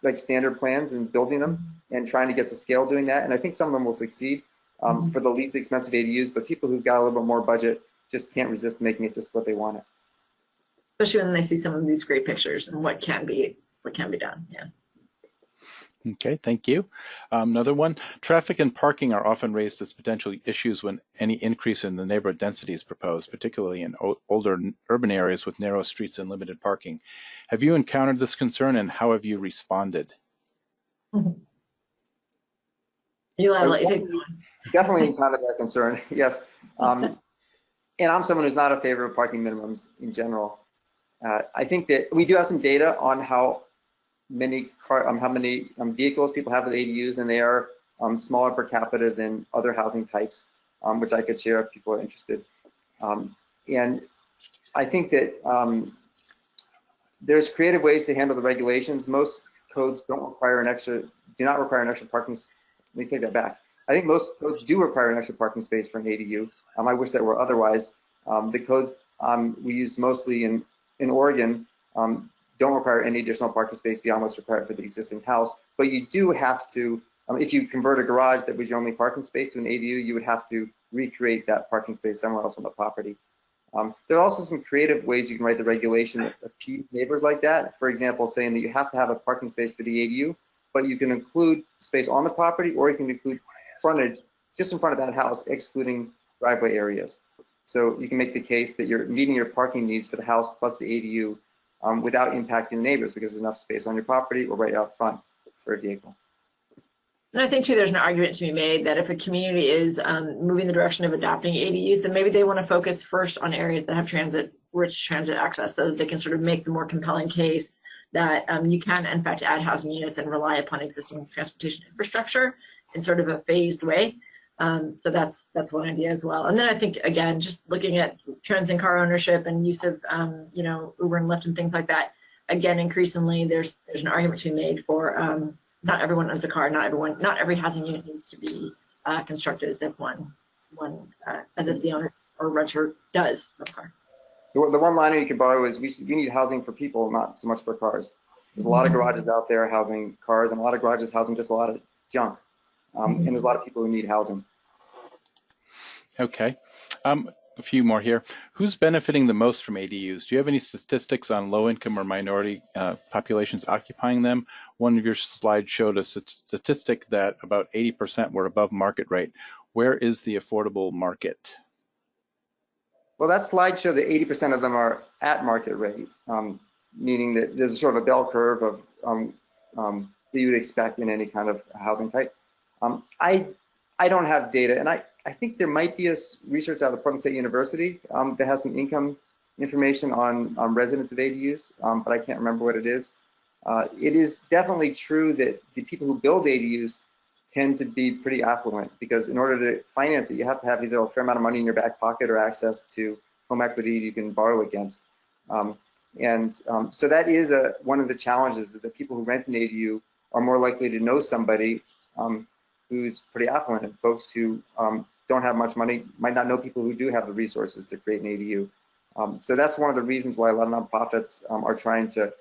like standard plans and building them and trying to get to scale doing that. And I think some of them will succeed for the least expensive ADUs, but people who've got a little bit more budget just can't resist making it just what they want it. Especially when they see some of these great pictures and what can be done. Yeah. Okay, thank you. Another one, traffic and parking are often raised as potential issues when any increase in the neighborhood density is proposed, particularly in older urban areas with narrow streets and limited parking. Have you encountered this concern, and how have you responded? Eli, I'll let you take that one. Definitely encountered that concern, yes. And I'm someone who's not a favor of parking minimums in general. I think that we do have some data on how many vehicles people have with ADUs, and they are smaller per capita than other housing types, which I could share if people are interested. And I think that there's creative ways to handle the regulations. Most codes do not require an extra parking. Let me take that back. I think most codes do require an extra parking space for an ADU. I wish that were otherwise. The codes we use mostly in Oregon don't require any additional parking space beyond what's required for the existing house, but you do have to, if you convert a garage that was your only parking space to an ADU, you would have to recreate that parking space somewhere else on the property. There are also some creative ways you can write the regulation that appease neighbors like that. For example, saying that you have to have a parking space for the ADU, but you can include space on the property, or you can include frontage just in front of that house, excluding driveway areas. So you can make the case that you're meeting your parking needs for the house plus the ADU without impacting neighbors, because there's enough space on your property or right out front for a vehicle. And I think too, there's an argument to be made that if a community is moving the direction of adopting ADUs, then maybe they want to focus first on areas that have rich transit access, so that they can sort of make the more compelling case that you can in fact add housing units and rely upon existing transportation infrastructure in sort of a phased way. So that's one idea as well. And then I think, again, just looking at trends in car ownership and use of Uber and Lyft and things like that, again, increasingly there's an argument to be made for not everyone owns a car, not every housing unit needs to be constructed as if as if the owner or renter does own a car. The one liner you can borrow is we need housing for people, not so much for cars. There's a lot of garages out there housing cars, and a lot of garages housing just a lot of junk. And there's a lot of people who need housing. Okay. A few more here. Who's benefiting the most from ADUs? Do you have any statistics on low-income or minority populations occupying them? One of your slides showed us a statistic that about 80% were above market rate. Where is the affordable market? Well, that slide showed that 80% of them are at market rate, meaning that there's sort of a bell curve of that you would expect in any kind of housing type. I don't have data, and I think there might be a research out of Portland State University that has some income information on residents of ADUs, but I can't remember what it is. It is definitely true that the people who build ADUs tend to be pretty affluent, because in order to finance it, you have to have either a fair amount of money in your back pocket or access to home equity you can borrow against. So that is one of the challenges, that the people who rent an ADU are more likely to know somebody who's pretty affluent, and folks who don't have much money might not know people who do have the resources to create an ADU. So that's one of the reasons why a lot of nonprofits are trying to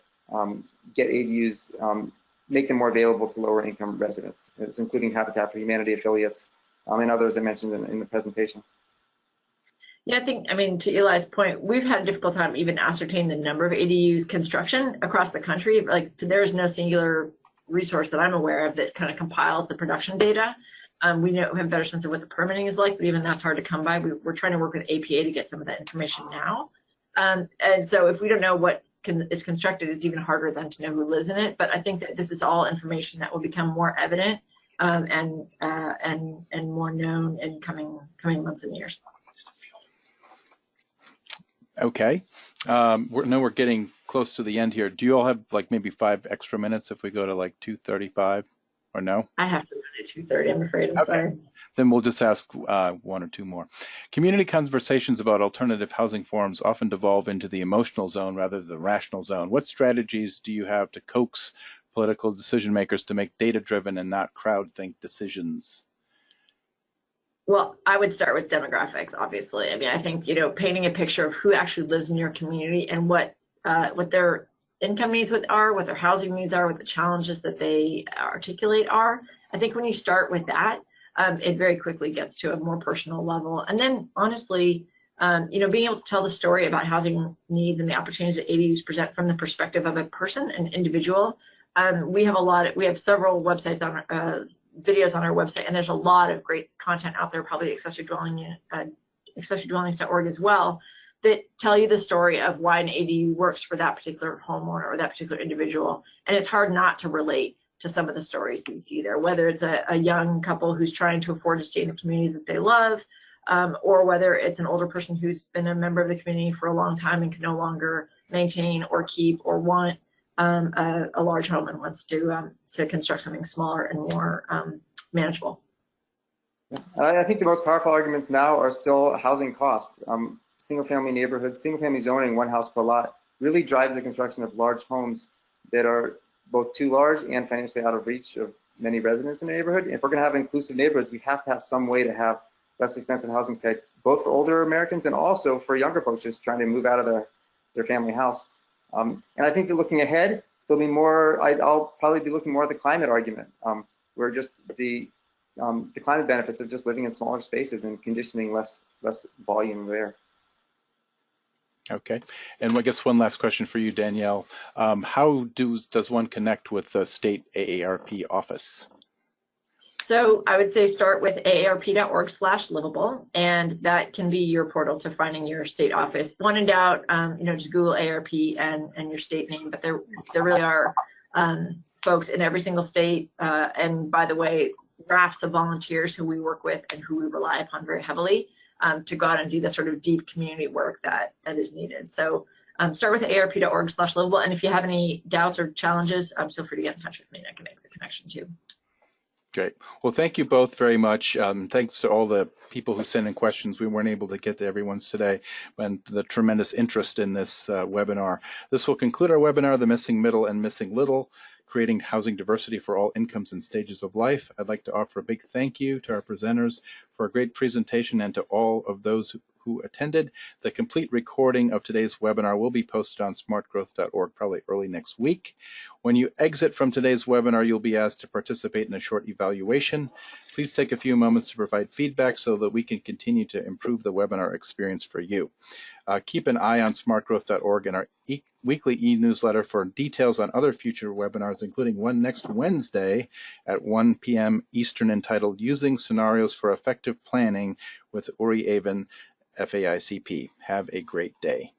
get ADUs, make them more available to lower income residents. It's including Habitat for Humanity affiliates and others I mentioned in the presentation. Yeah, I mean, to Eli's point, we've had a difficult time even ascertaining the number of ADUs construction across the country. Like, there is no singular resource that I'm aware of that kind of compiles the production data. We have a better sense of what the permitting is like, but even that's hard to come by. We're trying to work with APA to get some of that information now. And so if we don't know what is constructed, it's even harder then to know who lives in it. But I think that this is all information that will become more evident and more known in coming months and years. Okay. We're getting close to the end here. Do you all have like maybe 5 extra minutes if we go to like 2:35 or no? I have to run at 2:30, I'm afraid. I'm sorry. Then we'll just ask 1 or 2 more. Community conversations about alternative housing forms often devolve into the emotional zone rather than the rational zone. What strategies do you have to coax political decision makers to make data-driven and not crowd-think decisions? Well, I would start with demographics, obviously. I mean, I think, painting a picture of who actually lives in your community and what their income needs are, what their housing needs are, what the challenges that they articulate are. I think when you start with that, it very quickly gets to a more personal level. And then, honestly, being able to tell the story about housing needs and the opportunities that ADUs present from the perspective of a person, an individual. We have several websites on videos on our website, and there's a lot of great content out there, probably accessorydwellings.org as well, that tell you the story of why an ADU works for that particular homeowner or that particular individual. And it's hard not to relate to some of the stories that you see there, whether it's a young couple who's trying to afford to stay in the community that they love, or whether it's an older person who's been a member of the community for a long time and can no longer maintain or keep or want a large home and wants to construct something smaller and more manageable. I think the most powerful arguments now are still housing cost. Single-family neighborhoods, single-family zoning, 1 house per lot, really drives the construction of large homes that are both too large and financially out of reach of many residents in the neighborhood. If we're going to have inclusive neighborhoods, we have to have some way to have less expensive housing type, both for older Americans and also for younger folks just trying to move out of their family house. And I think that looking ahead, there'll be more, I'll probably be looking more at the climate argument, where just the climate benefits of just living in smaller spaces and conditioning less volume there. Okay, and I guess one last question for you, Danielle. How does one connect with the state AARP office? So I would say start with aarp.org/livable, and that can be your portal to finding your state office. When in doubt, just Google AARP and your state name, but there really are folks in every single state, and by the way, rafts of volunteers who we work with and who we rely upon very heavily to go out and do the sort of deep community work that is needed. So start with aarp.org/livable, and if you have any doubts or challenges, feel free to get in touch with me and I can make the connection too. Great. Well, thank you both very much. Thanks to all the people who sent in questions. We weren't able to get to everyone's today, and the tremendous interest in this webinar. This will conclude our webinar, The Missing Middle and Missing Little, Creating Housing Diversity for All Incomes and Stages of Life. I'd like to offer a big thank you to our presenters for a great presentation and to all of those who attended. The complete recording of today's webinar will be posted on smartgrowth.org probably early next week. When you exit from today's webinar, you'll be asked to participate in a short evaluation. Please take a few moments to provide feedback so that we can continue to improve the webinar experience for you. Keep an eye on smartgrowth.org and our weekly e-newsletter for details on other future webinars, including one next Wednesday at 1 p.m. Eastern entitled Using Scenarios for Effective Planning with Uri Avon, FAICP. Have a great day.